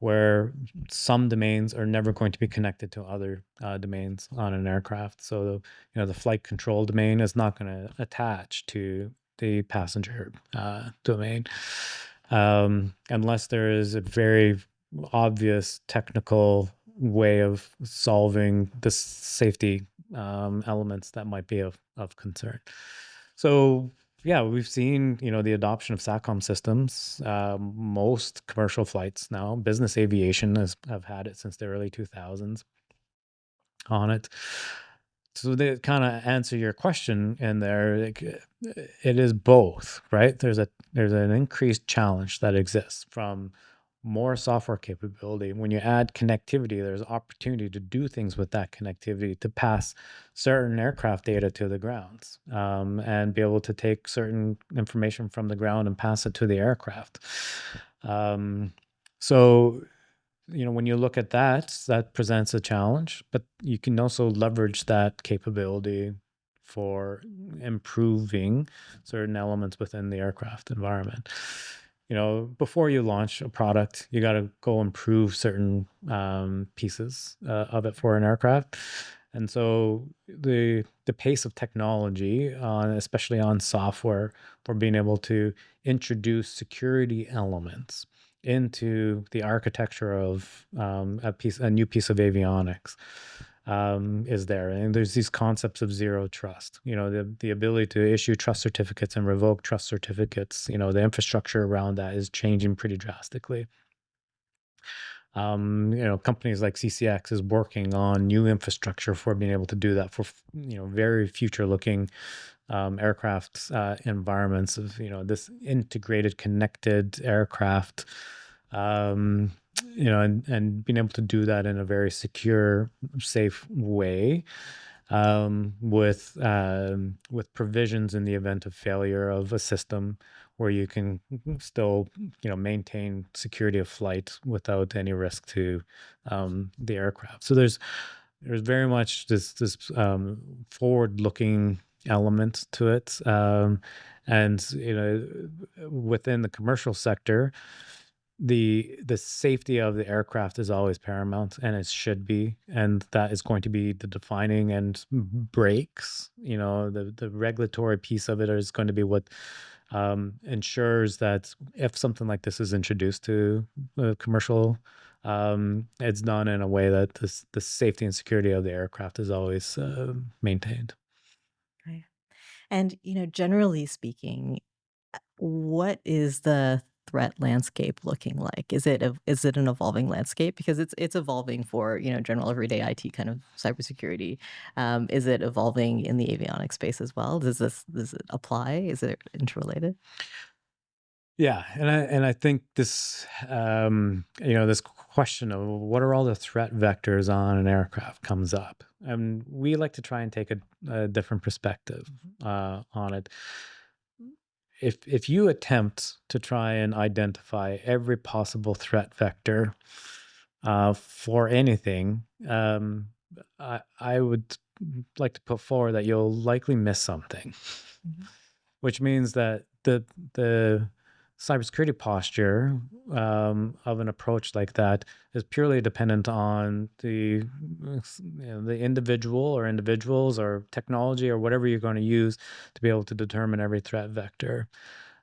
Speaker 2: where some domains are never going to be connected to other domains on an aircraft. So, the flight control domain is not going to attach to the passenger domain. unless there is a very obvious technical way of solving the safety elements that might be of concern. So yeah, we've seen, the adoption of SATCOM systems. Most commercial flights now, business aviation have had it since the early 2000s on it. So to kind of answer your question in there, like, it is both, right? There's an increased challenge that exists from more software capability. When you add connectivity, there's opportunity to do things with that connectivity to pass certain aircraft data to the ground, and be able to take certain information from the ground and pass it to the aircraft. So when you look at that, that presents a challenge, but you can also leverage that capability for improving certain elements within the aircraft environment. Before you launch a product, you got to go improve certain pieces of it for an aircraft. And so the pace of technology, especially on software, for being able to introduce security elements into the architecture of a new piece of avionics, is there. And there's these concepts of zero trust, the ability to issue trust certificates and revoke trust certificates. The infrastructure around that is changing pretty drastically. Companies like CCX is working on new infrastructure for being able to do that for, very future looking aircraft environments of, this integrated, connected aircraft, and being able to do that in a very secure, safe way, with provisions in the event of failure of a system where you can still, maintain security of flight without any risk to the aircraft. So there's very much this forward-looking element to it, and within the commercial sector, the safety of the aircraft is always paramount, and it should be, and that is going to be the defining and breaks. The regulatory piece of it is going to be what ensures that if something like this is introduced to commercial, it's done in a way that the safety and security of the aircraft is always maintained.
Speaker 1: Okay. And, generally speaking, what is the threat landscape looking like? Is it an evolving landscape? Because it's evolving for, general everyday IT kind of cybersecurity. Is it evolving in the avionics space as well? Does it apply? Is it interrelated?
Speaker 2: Yeah, and I think this, this question of what are all the threat vectors on an aircraft comes up, and we like to try and take a different perspective on it. If you attempt to try and identify every possible threat vector for anything, I would like to put forward that you'll likely miss something,
Speaker 1: Mhm.
Speaker 2: which means that the cybersecurity posture of an approach like that is purely dependent on the individual or individuals or technology or whatever you're going to use to be able to determine every threat vector.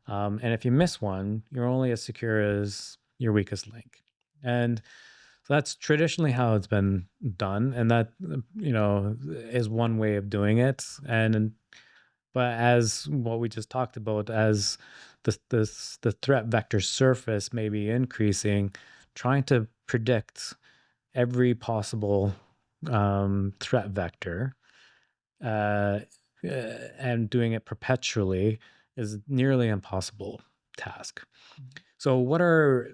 Speaker 2: And if you miss one, you're only as secure as your weakest link. And so that's traditionally how it's been done, and that is one way of doing it. And but as what we just talked about, as the threat vector surface may be increasing, trying to predict every possible threat vector, uh, and doing it perpetually is nearly impossible task. So, what are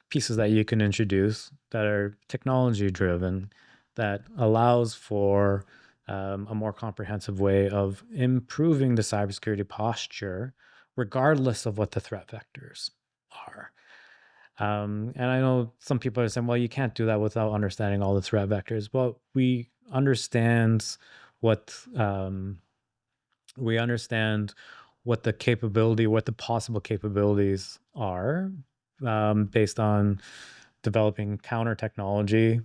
Speaker 2: pieces that you can introduce that are technology driven that allows for a more comprehensive way of improving the cybersecurity posture, regardless of what the threat vectors are? And I know some people are saying, well, you can't do that without understanding all the threat vectors. Well, what we understand what the capability, what the possible capabilities are, based on developing counter technology.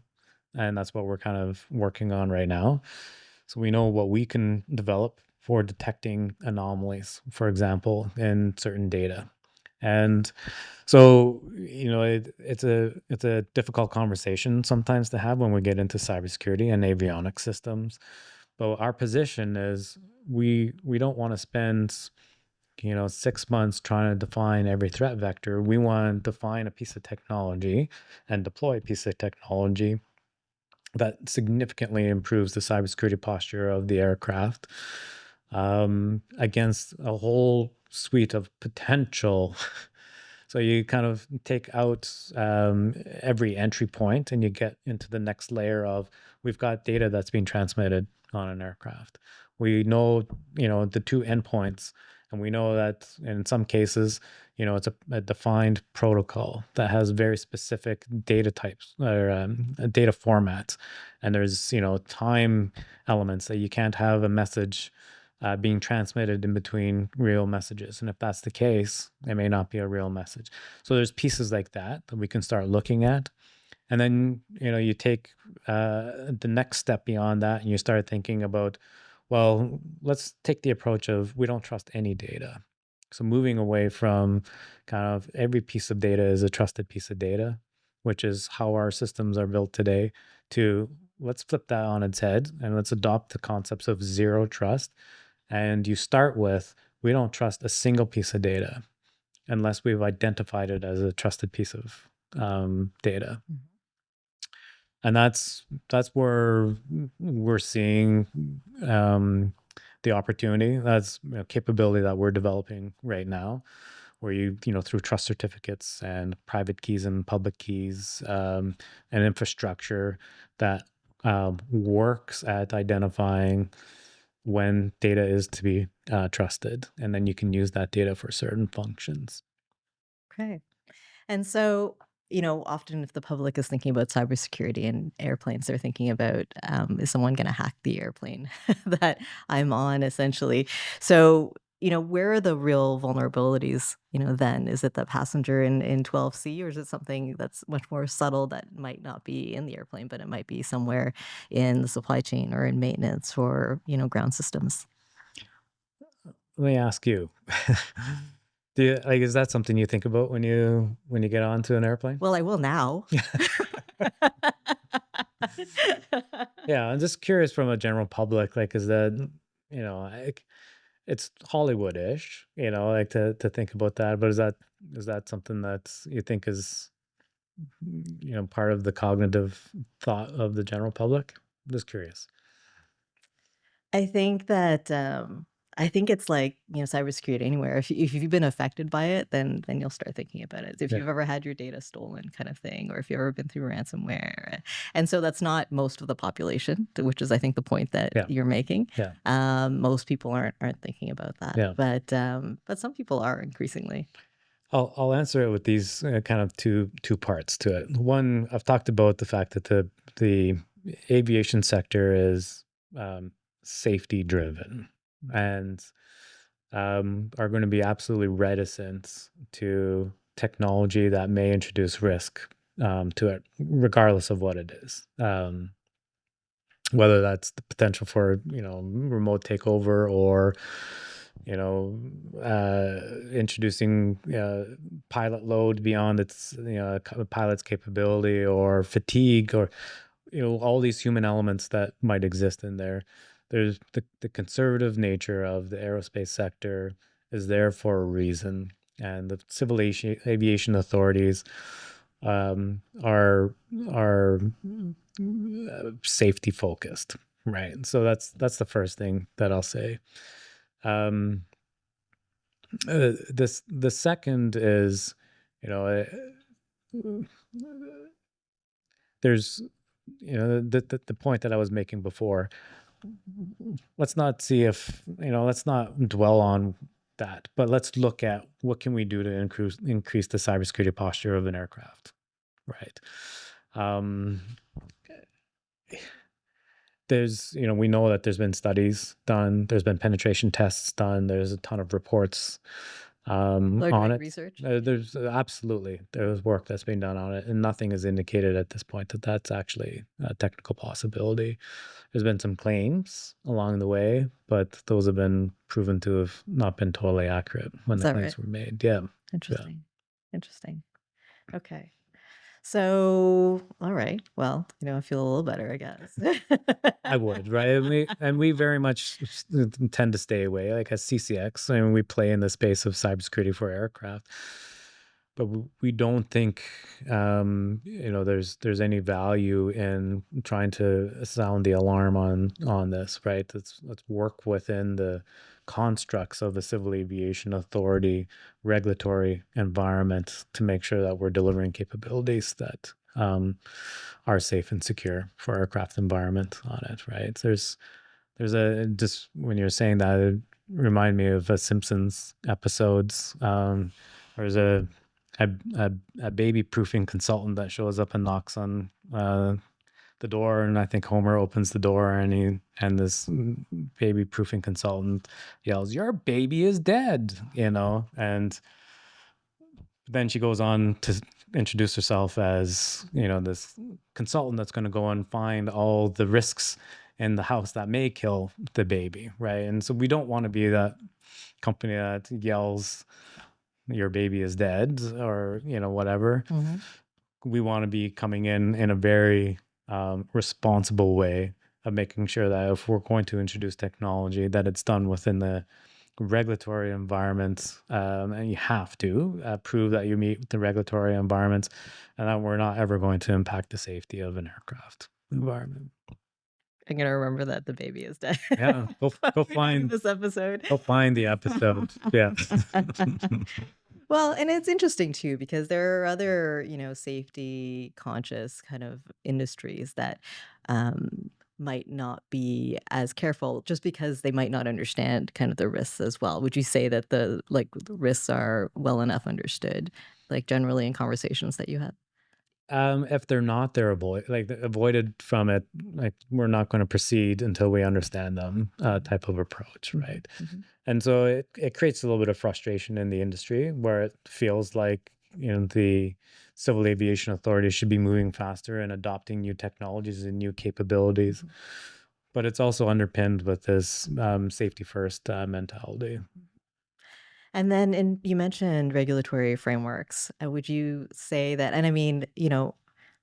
Speaker 2: And that's what we're kind of working on right now. So we know what we can develop for detecting anomalies, for example, in certain data. And so, it's a difficult conversation sometimes to have when we get into cybersecurity and avionics systems. But our position is we don't want to spend 6 months trying to define every threat vector. We want to define a piece of technology and deploy a piece of technology that significantly improves the cybersecurity posture of the aircraft against a whole suite of potential. So you kind of take out every entry point and you get into the next layer of we've got data that's being transmitted on an aircraft. We know, the two endpoints, and we know that in some cases, it's a defined protocol that has very specific data types or data formats. And there's, time elements that you can't have a message being transmitted in between real messages. And if that's the case, it may not be a real message. So there's pieces like that that we can start looking at. And then, you take the next step beyond that and you start thinking about, well, let's take the approach of we don't trust any data. So moving away from kind of every piece of data is a trusted piece of data, which is how our systems are built today, to let's flip that on its head and let's adopt the concepts of zero trust. And you start with, we don't trust a single piece of data unless we've identified it as a trusted piece of data.
Speaker 1: Mhm.
Speaker 2: And that's where we're seeing the opportunity. That's capability that we're developing right now, where through trust certificates and private keys and public keys, and infrastructure that works at identifying when data is to be trusted, and then you can use that data for certain functions.
Speaker 1: Okay. And so, often if the public is thinking about cybersecurity and airplanes, they're thinking about, is someone going to hack the airplane that I'm on, essentially? So, where are the real vulnerabilities, then? Is it the passenger in 12C, or is it something that's much more subtle that might not be in the airplane, but it might be somewhere in the supply chain or in maintenance or, ground systems?
Speaker 2: Let me ask you. Is that something you think about when you get onto an airplane?
Speaker 1: Well, I will now.
Speaker 2: Yeah, I'm just curious from a general public, like, is that, like, it's Hollywood-ish, like to think about that, but is that something that you think is, part of the cognitive thought of the general public? I'm just curious.
Speaker 1: I think that, I think it's like, cybersecurity anywhere. If you've been affected by it, then you'll start thinking about it. If
Speaker 2: Yeah,
Speaker 1: you've ever had your data stolen kind of thing, or if you've ever been through ransomware. And so that's not most of the population, which is I think the point that
Speaker 2: yeah,
Speaker 1: you're making.
Speaker 2: yeah,
Speaker 1: Most people aren't thinking about that,
Speaker 2: yeah.
Speaker 1: but some people are increasingly.
Speaker 2: I'll answer it with these kind of two parts to it. One, I've talked about the fact that the aviation sector is safety driven and are going to be absolutely reticent to technology that may introduce risk to it, regardless of what it is. Whether that's the potential for remote takeover or you know introducing pilot load beyond its pilot's capability, or fatigue, or all these human elements that might exist in there. There's the conservative nature of the aerospace sector is there for a reason, and the civil aviation authorities are safety focused, right? So that's the first thing that I'll say. Um, this the second is, you know, there's the point that I was making before. Let's not see if let's not dwell on that, but let's look at what can we do to increase the cybersecurity posture of an aircraft, right? Um, we know that there's been studies done, there's been penetration tests done, there's a ton of reports on
Speaker 1: Doing
Speaker 2: it.
Speaker 1: research?
Speaker 2: There's absolutely there's work that's being done on it, and nothing is indicated at this point that that's actually a technical possibility. There's been some claims along the way, but those have been proven to have not been totally accurate when
Speaker 1: Is
Speaker 2: the
Speaker 1: that right?
Speaker 2: claims were made. Yeah, yeah.
Speaker 1: Interesting. Interesting. Okay. So, all right. Well, I feel a little better, I guess.
Speaker 2: I would, right? And we very much tend to stay away. Like at CCX, I mean, we play in the space of cybersecurity for aircraft, but we don't think there's any value in trying to sound the alarm on this, right? Let's work within the constructs of the Civil Aviation Authority regulatory environment to make sure that we're delivering capabilities that are safe and secure for aircraft environment on it, right? There's a just when you're saying that, it remind me of a Simpsons episodes. There's a, a, a baby proofing consultant that shows up and knocks on the door, and I think Homer opens the door, and this baby proofing consultant yells, "Your baby is dead," and then she goes on to introduce herself as this consultant that's going to go and find all the risks in the house that may kill the baby, right? And so we don't want to be that company that yells your baby is dead or whatever.
Speaker 1: Mhm.
Speaker 2: We want to be coming in a very responsible way of making sure that if we're going to introduce technology, that it's done within the regulatory environments, and you have to prove that you meet the regulatory environments, and that we're not ever going to impact the safety of an aircraft environment.
Speaker 1: I'm gonna remember that the baby is dead
Speaker 2: Yeah,
Speaker 1: while we do this episode.
Speaker 2: go find the episode. Yeah.
Speaker 1: Well, and it's interesting too because there are other, safety conscious kind of industries that might not be as careful just because they might not understand kind of the risks as well. Would you say that the risks are well enough understood, like generally in conversations that you have?
Speaker 2: If they're not, they're avoided from it. Like we're not going to proceed until we understand them, type of approach,
Speaker 1: Mhm,
Speaker 2: right?
Speaker 1: mhm.
Speaker 2: And so it creates a little bit of frustration in the industry where it feels like the Civil Aviation Authority should be moving faster and adopting new technologies and new capabilities,
Speaker 1: Mhm.
Speaker 2: but it's also underpinned with this safety first mentality.
Speaker 1: And then you mentioned regulatory frameworks. Would you say that, and I mean,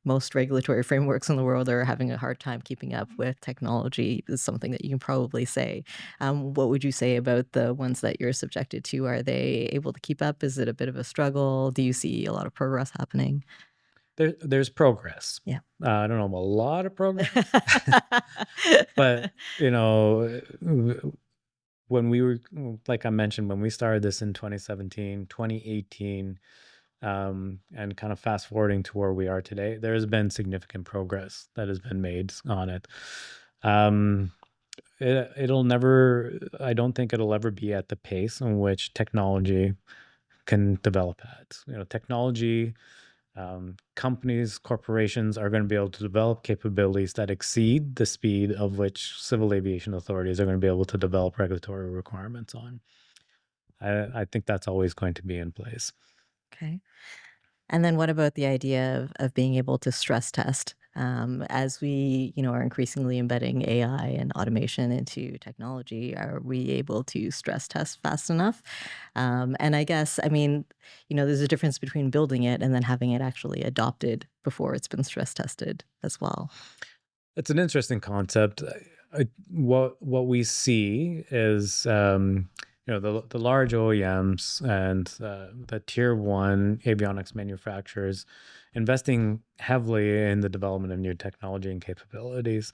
Speaker 1: most regulatory frameworks in the world are having a hard time keeping up with technology, is something that you can probably say. What would you say about the ones that you're subjected to? Are they able to keep up? Is it a bit of a struggle? Do you see a lot of progress happening?
Speaker 2: There's progress.
Speaker 1: Yeah.
Speaker 2: I don't know, a lot of progress, but when we were, like I mentioned, when we started this in 2017, 2018, and kind of fast forwarding to where we are today, there has been significant progress that has been made on it. Um, it'll never, I don't think it'll ever be at the pace in which technology can develop at. Technology, companies, corporations are going to be able to develop capabilities that exceed the speed of which civil aviation authorities are going to be able to develop regulatory requirements on. I think that's always going to be in place.
Speaker 1: Okay. And then what about the idea of being able to stress test? As we, are increasingly embedding AI and automation into technology, are we able to stress test fast enough? And I guess, I mean, there's a difference between building it and then having it actually adopted before it's been stress tested as well.
Speaker 2: It's an interesting concept. What we see is the large OEMs and the tier one avionics manufacturers investing heavily in the development of new technology and capabilities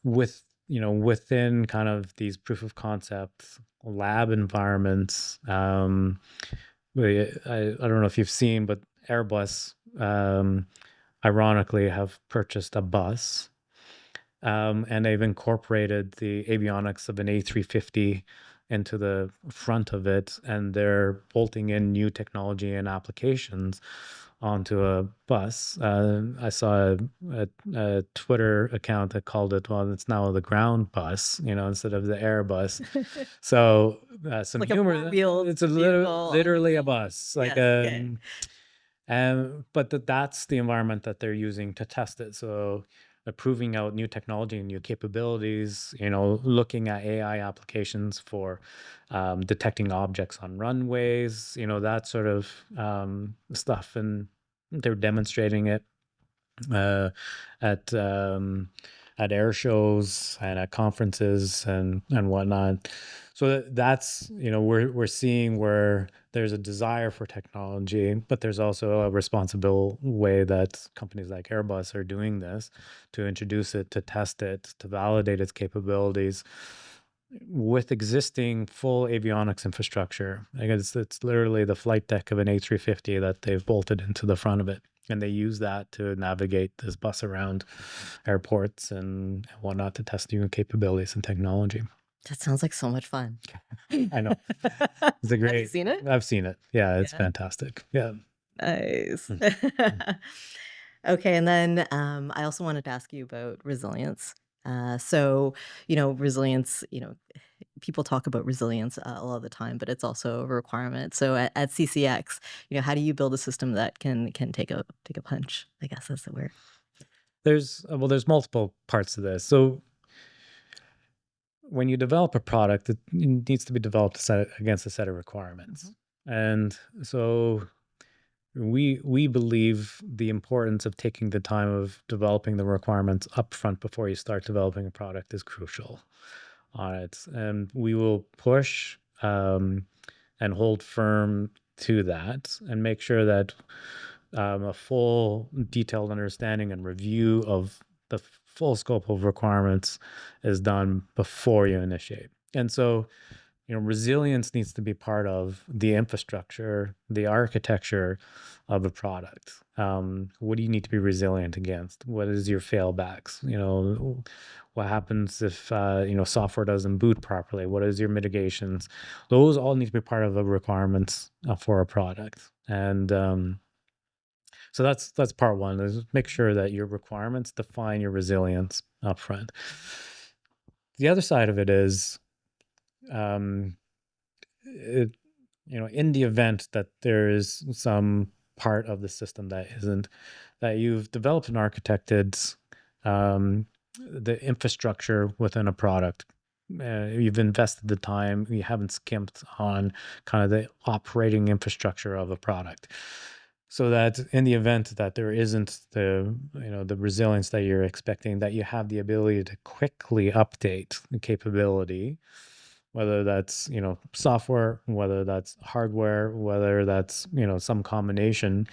Speaker 2: with within kind of these proof of concept lab environments. I don't know if you've seen, but Airbus, ironically, have purchased a bus, and they've incorporated the avionics of an A350 into the front of it, and they're bolting in new technology and applications onto a bus. I saw a Twitter account that called it, well, it's now the ground bus, instead of the air bus. So some
Speaker 1: Like a
Speaker 2: humor.
Speaker 1: four-wheeled
Speaker 2: It's a
Speaker 1: vehicle on the
Speaker 2: literally a
Speaker 1: ground.
Speaker 2: bus, like
Speaker 1: Yes, okay.
Speaker 2: but that's the environment that they're using to test it. So they're proving out new technology and new capabilities, looking at AI applications for detecting objects on runways, that sort of stuff. And they're demonstrating it uh, at at air shows and at conferences and whatnot. So that's we're seeing where there's a desire for technology, but there's also a responsible way that companies like Airbus are doing this to introduce it, to test it, to validate its capabilities with existing full avionics infrastructure. I guess it's literally the flight deck of an A350 that they've bolted into the front of it. And they use that to navigate this bus around airports and whatnot to test new capabilities and technology.
Speaker 1: That sounds like so much fun.
Speaker 2: I know. It's a
Speaker 1: Have you
Speaker 2: great,
Speaker 1: seen it?
Speaker 2: I've seen it. Yeah, it's
Speaker 1: Yeah.
Speaker 2: fantastic. Yeah.
Speaker 1: Nice.
Speaker 2: Mm, mm.
Speaker 1: Okay, and then, I also wanted to ask you about resilience. So, resilience, people talk about resilience, a lot of the time, but it's also a requirement. So at CCX, how do you build a system that can take a punch? I guess that's the word.
Speaker 2: There's multiple parts to this. So when you develop a product, it needs to be developed against a set of requirements.
Speaker 1: Mhm.
Speaker 2: And so we believe the importance of taking the time of developing the requirements upfront before you start developing a product is crucial on it. And we will push and hold firm to that and make sure that a full detailed understanding and review of the full scope of requirements is done before you initiate. And so resilience needs to be part of the infrastructure, the architecture of a product. What do you need to be resilient against? What is your failbacks? What happens if software doesn't boot properly? What is your mitigations? Those all need to be part of the requirements for a product. And so that's part one, is make sure that your requirements define your resilience upfront. The other side of it is um, it, in the event that there is some part of the system that isn't, that you've developed and architected um, the infrastructure within a product. You've invested the time, you haven't skimped on kind of the operating infrastructure of a product. So that in the event that there isn't the resilience that you're expecting, that you have the ability to quickly update the capability, whether that's software, whether that's hardware, whether that's some combination,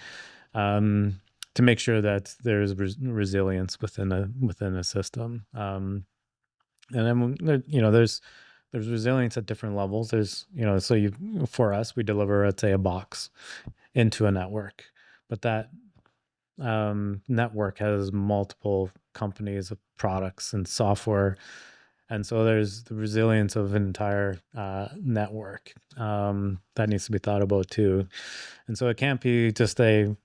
Speaker 2: um, to make sure that there's resilience within a system. And then there's resilience at different levels. There's so you for us, we deliver, let's say, a box into a network, but that network has multiple companies of products and software. And so there's the resilience of an entire network that needs to be thought about too. And so it can't be just a,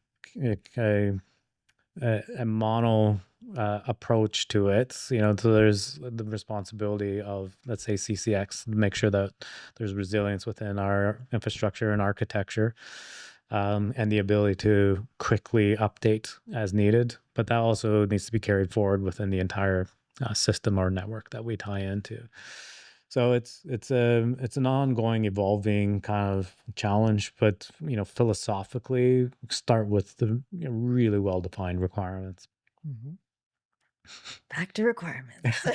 Speaker 2: a mono approach to it. So there's the responsibility of, let's say, CCX, to make sure that there's resilience within our infrastructure and architecture, and the ability to quickly update as needed. But that also needs to be carried forward within the entire system or network that we tie into. So it's an ongoing, evolving kind of challenge, but philosophically, start with the really well defined requirements.
Speaker 1: Mhm. Back to requirements.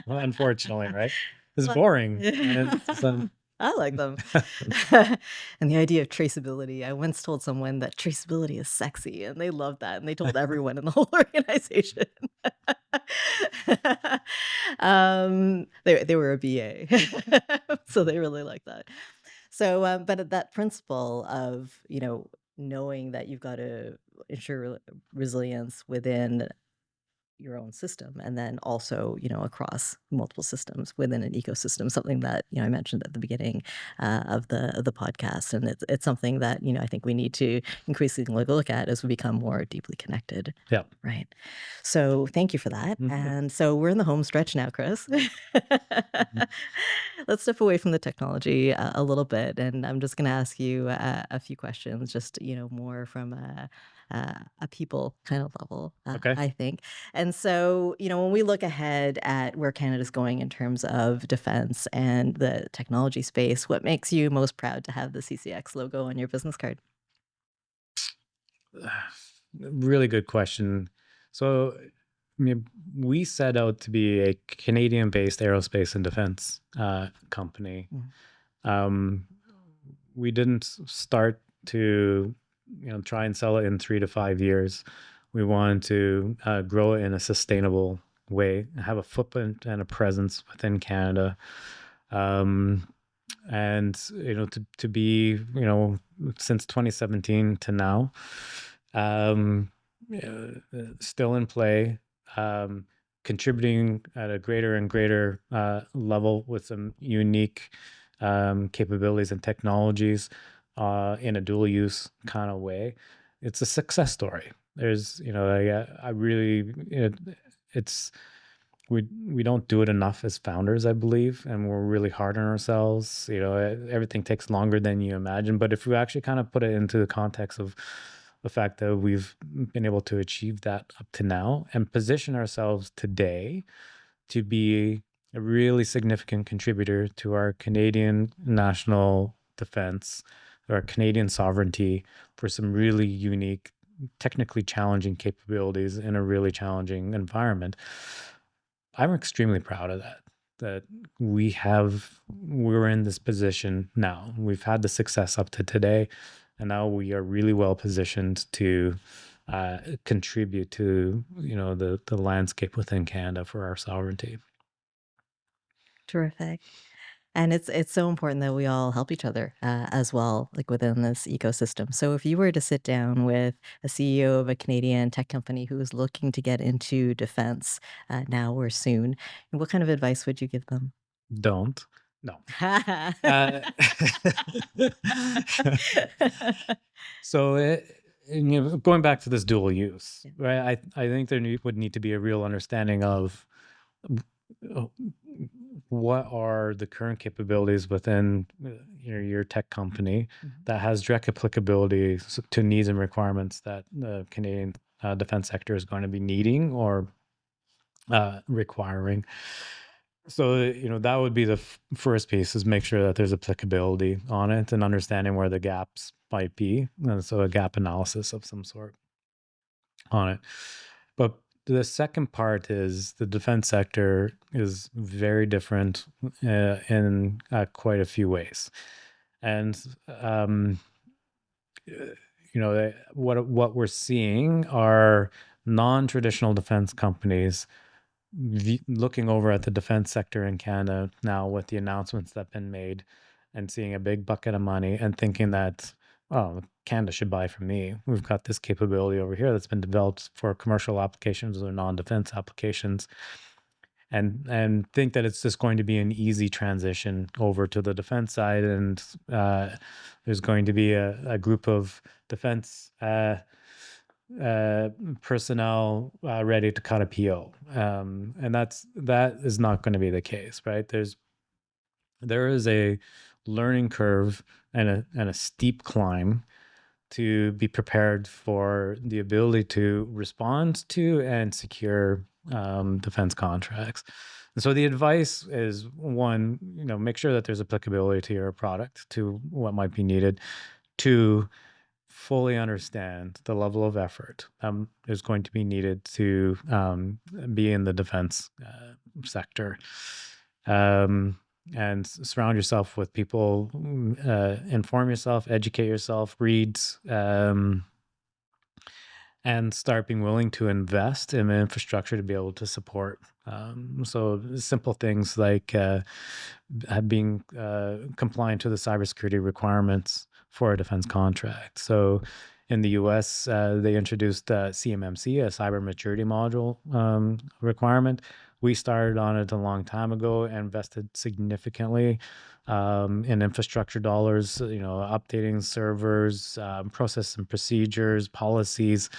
Speaker 2: Well, unfortunately, right? It's
Speaker 1: Well,
Speaker 2: boring, and it's
Speaker 1: yeah. I like them. And the idea of traceability. I once told someone that traceability is sexy, and they loved that, and they told everyone in the whole organization. They were a BA, so they really like that. So, but that principle of, knowing that you've got to ensure resilience within your own system, and then also, across multiple systems within an ecosystem, something that, I mentioned at the beginning of the podcast. And it's something that, I think we need to increasingly look at as we become more deeply connected.
Speaker 2: Yeah.
Speaker 1: Right. So thank you for that.
Speaker 2: Mhm.
Speaker 1: And so we're in the home stretch now, Chris.
Speaker 2: Mhm.
Speaker 1: Let's step away from the technology a little bit. And I'm just going to ask you a few questions, just, more from a people kind of level,
Speaker 2: Okay.
Speaker 1: I think. And so, when we look ahead at where Canada's going in terms of defense and the technology space, what makes you most proud to have the CCX logo on your business card?
Speaker 2: Really good question. So, I mean, we set out to be a Canadian-based aerospace and defense company.
Speaker 1: Mm.
Speaker 2: Um, we didn't start to, try and sell it in 3 to 5 years. We wanted to grow it in a sustainable way, have a footprint and a presence within Canada. Um, and to be since 2017 to now, um still in play, um contributing at a greater and greater level with some unique capabilities and technologies in a dual use kind of way. It's a success story. There's I really it's we don't do it enough as founders, I believe, and we're really hard on ourselves. Everything takes longer than you imagine. But if we actually kind of put it into the context of the fact that we've been able to achieve that up to now and position ourselves today to be a really significant contributor to our Canadian national defense, our Canadian sovereignty for some really unique, technically challenging capabilities in a really challenging environment. I'm extremely proud of that. That we're in this position now. We've had the success up to today, and now we are really well positioned to contribute to the landscape within Canada for our sovereignty.
Speaker 1: Terrific. And it's so important that we all help each other, as well, like, within this ecosystem. So if you were to sit down with a CEO of a Canadian tech company who is looking to get into defense, now or soon, what kind of advice would you give them?
Speaker 2: Don't. No. Uh, so, going back to this dual use,
Speaker 1: Yeah.
Speaker 2: right? I think there would need to be a real understanding of uh, what are the current capabilities within your tech company
Speaker 1: Mhm.
Speaker 2: that has direct applicability to needs and requirements that the Canadian defense sector is going to be needing or requiring. So, that would be the first piece, is make sure that there's applicability on it and understanding where the gaps might be. And so a gap analysis of some sort on it. But the second part is the defense sector is very different in quite a few ways. And, what we're seeing are non-traditional defense companies looking over at the defense sector in Canada now with the announcements that have been made and seeing a big bucket of money and thinking that, oh, Canada should buy from me. We've got this capability over here that's been developed for commercial applications or non-defense applications, and think that it's just going to be an easy transition over to the defense side, and there's going to be a group of defense uh, personnel ready to cut a PO, and that is not going to be the case, right? There is a learning curve and a steep climb to be prepared for the ability to respond to and secure defense contracts. And so the advice is, one, make sure that there's applicability to your product, to what might be needed. Two, fully understand the level of effort is going to be needed to be in the defense sector. And surround yourself with people, inform yourself, educate yourself, read, and start being willing to invest in infrastructure to be able to support. So simple things like being compliant to the cybersecurity requirements for a defense contract. So In the US, they introduced CMMC, a cyber maturity module requirement. We started on it a long time ago and invested significantly in infrastructure dollars, updating servers, process and procedures, policies.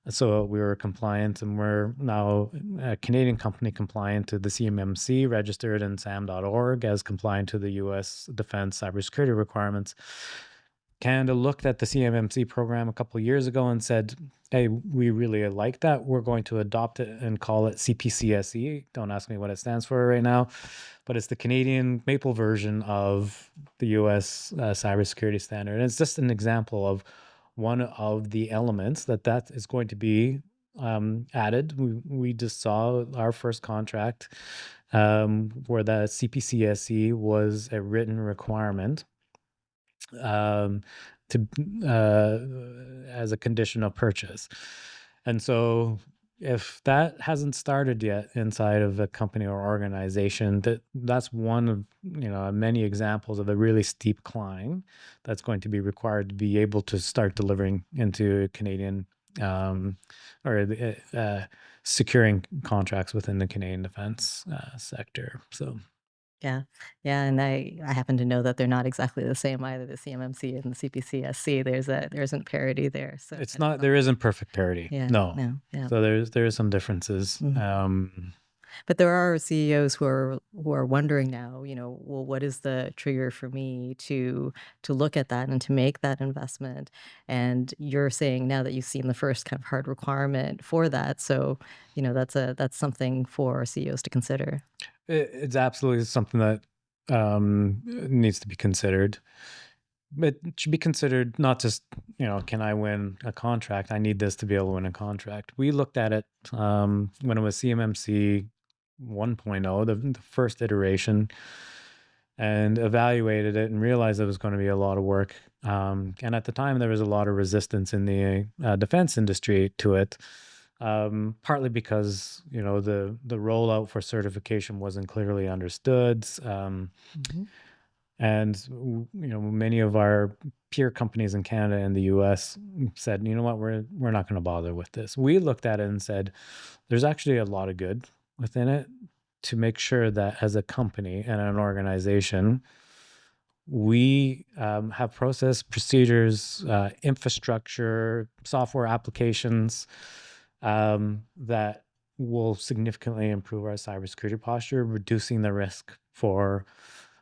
Speaker 2: So we were compliant, and we're now a Canadian company compliant to the CMMC, registered in SAM.org as compliant to the US defense cybersecurity requirements. Canada looked at the CMMC program a couple of years ago and said, "Hey, we really like that. We're going to adopt it and call it CPCSE." Don't ask me what it stands for right now, but it's the Canadian maple version of the US cybersecurity standard. And it's just an example of one of the elements that is going to be added. We just saw our first contract where the CPCSE was a written requirement um, to as a condition of purchase. And so if that hasn't started yet inside of a company or organization, that's one of many examples of a really steep climb that's going to be required to be able to start delivering into Canadian um, or securing contracts within the Canadian defense sector. So
Speaker 1: Yeah. Yeah, and I happen to know that they're not exactly the same either, the CMMC and the CPCSC. There isn't parity there, so
Speaker 2: it's
Speaker 1: it's
Speaker 2: not,
Speaker 1: not.
Speaker 2: there isn't perfect parity.
Speaker 1: Yeah,
Speaker 2: No.
Speaker 1: no, yeah.
Speaker 2: So there is some differences.
Speaker 1: Mhm. But there are CEOs who are wondering now, well, what is the trigger for me to look at that and to make that investment? And you're saying now that you've seen the first kind of hard requirement for that, so that's something for CEOs to consider.
Speaker 2: It's absolutely something that needs to be considered. But it should be considered not just, can I win a contract? I need this to be able to win a contract. We looked at it when it was CMMC 1.0, the first iteration, and evaluated it and realized it was going to be a lot of work. And at the time, there was a lot of resistance in the defense industry to it, partly because the rollout for certification wasn't clearly understood.
Speaker 1: Mhm.
Speaker 2: And many of our peer companies in Canada and the US said, you know what, we're not going to bother with this. We looked at it and said, there's actually a lot of good within it to make sure that as a company and an organization, we have process, procedures, infrastructure, software applications that will significantly improve our cybersecurity posture, reducing the risk for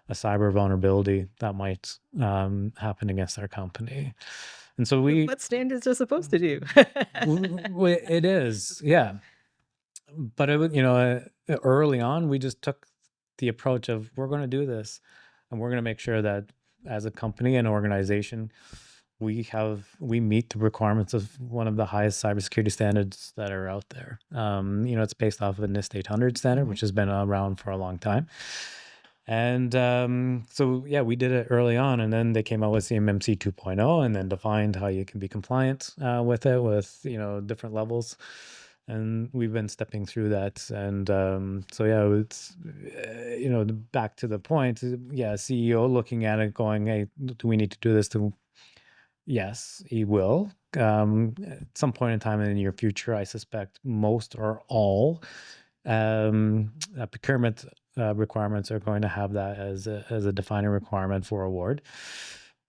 Speaker 2: a cyber vulnerability that might happen against our company. And so
Speaker 1: What standards are supposed to do.
Speaker 2: it is, yeah. But early on, we just took the approach of we're going to do this, and we're going to make sure that as a company and organization, we meet the requirements of one of the highest cybersecurity standards that are out there. It's based off of a NIST 800 standard,
Speaker 1: Mhm.
Speaker 2: which has been around for a long time. And so, yeah, we did it early on, and then they came out with CMMC 2.0 and then defined how you can be compliant with it with, different levels. And we've been stepping through that. And so, yeah, it's, back to the point, yeah, CEO looking at it going, hey, do we need to do this? Yes, he will. At some point in time in the near future, I suspect most or all procurement requirements are going to have that as a defining requirement for award.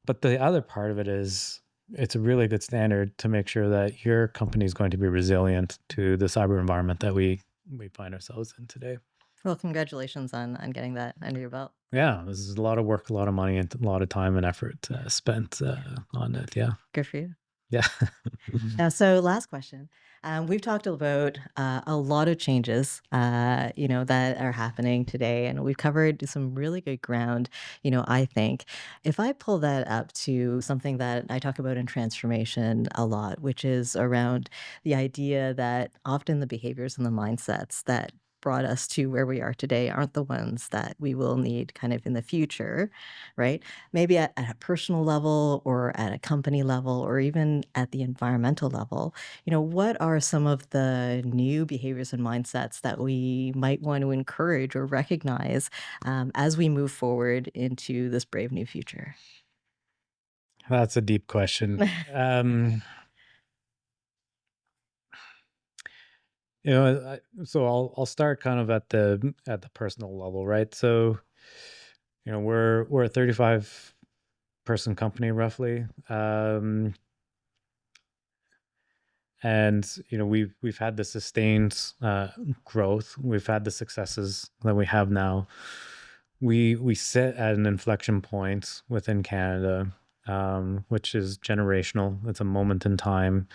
Speaker 2: But the other part of it is it's a really good standard to make sure that your company is going to be resilient to the cyber environment that we find ourselves in today.
Speaker 1: Well, congratulations on getting that under your belt.
Speaker 2: Yeah, this is a lot of work, a lot of money, and a lot of time and effort spent on it. Yeah,
Speaker 1: Good for you.
Speaker 2: yeah.
Speaker 1: So last question. We've talked about a lot of changes, that are happening today, and we've covered some really good ground. I think if I pull that up to something that I talk about in transformation a lot, which is around the idea that often the behaviors and the mindsets that brought us to where we are today aren't the ones that we will need kind of in the future, right? Maybe at a personal level or at a company level or even at the environmental level, what are some of the new behaviors and mindsets that we might want to encourage or recognize as we move forward into this brave new future?
Speaker 2: That's a deep question. So I'll start kind of at the personal level, right? So, we're a 35 person company roughly. And we've had the sustained growth. We've had the successes that we have now. We sit at an inflection point within Canada, which is generational. It's a moment in time.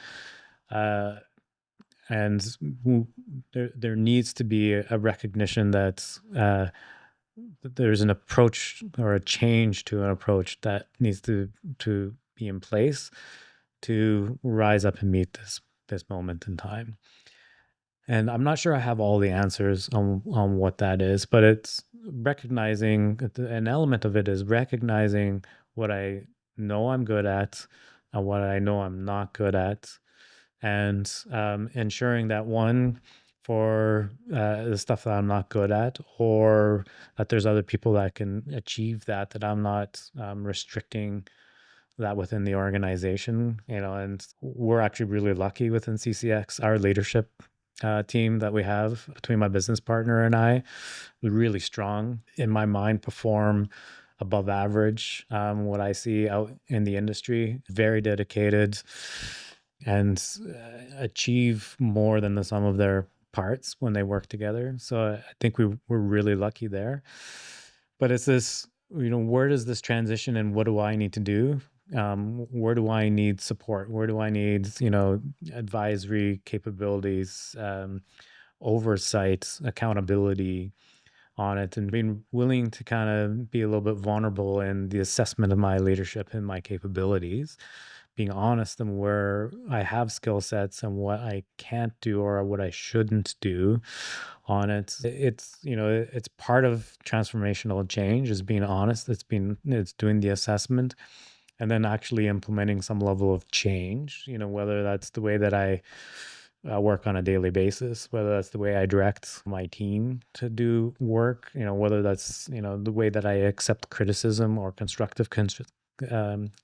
Speaker 2: Uh, and there needs to be a recognition that there's an approach or a change to an approach that needs to be in place to rise up and meet this moment in time. And I'm not sure I have all the answers on what that is, but it's recognizing an element of it is recognizing what I know I'm good at and what I know I'm not good at, and ensuring that one for the stuff that I'm not good at, or that there's other people that can achieve that I'm not restricting that within the organization. And we're actually really lucky within CCX. Our leadership team that we have between my business partner and I, really strong in my mind, perform above average. What I see out in the industry, very dedicated, and achieve more than the sum of their parts when they work together. So I think we're really lucky there. But it's this, where does this transition and what do I need to do? Where do I need support? Where do I need, advisory capabilities, oversight, accountability on it, and being willing to kind of be a little bit vulnerable in the assessment of my leadership and my capabilities, being honest in where I have skill sets and what I can't do or what I shouldn't do on it. It's part of transformational change is being honest. It's doing the assessment and then actually implementing some level of change, whether that's the way that I work on a daily basis, whether that's the way I direct my team to do work, whether that's, the way that I accept criticism or constructive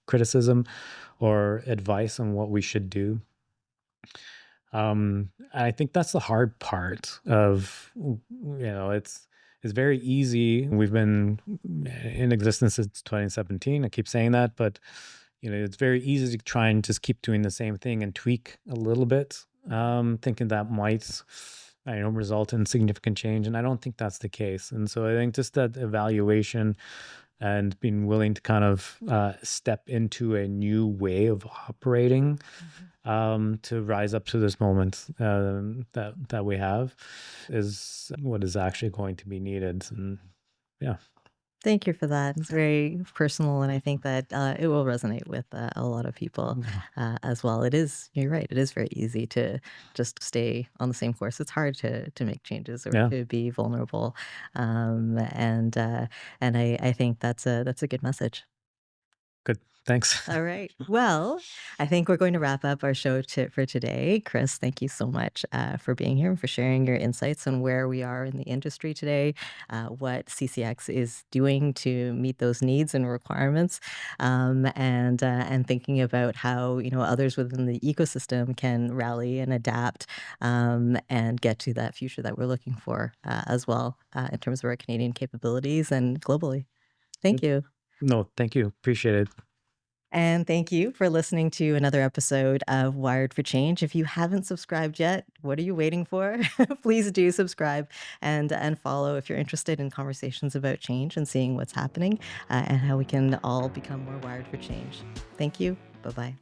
Speaker 2: criticism or advice on what we should do. I think that's the hard part of, it's very easy. We've been in existence since 2017. I keep saying that, but it's very easy to try and just keep doing the same thing and tweak a little bit, thinking that might, result in significant change. And I don't think that's the case. And so I think just that evaluation and being willing to kind of step into a new way of operating, to rise up to this moment that we have is what is actually going to be needed. And yeah.
Speaker 1: Thank you for that. It's very personal, and I think that it will resonate with a lot of people as well. You're right, it is very easy to just stay on the same course. It's hard to make changes or
Speaker 2: Yeah.
Speaker 1: to be vulnerable. And I think that's a good message.
Speaker 2: Good. Thanks.
Speaker 1: All right. Well, I think we're going to wrap up our show for today. Chris, thank you so much for being here and for sharing your insights on where we are in the industry today, what CCX is doing to meet those needs and requirements, and thinking about how others within the ecosystem can rally and adapt, and get to that future that we're looking for as well, in terms of our Canadian capabilities and globally. Thank you.
Speaker 2: No, thank you. Appreciate it.
Speaker 1: And thank you for listening to another episode of Wired for Change. If you haven't subscribed yet, what are you waiting for? Please do subscribe and follow if you're interested in conversations about change and seeing what's happening, and how we can all become more wired for change. Thank you. Bye bye.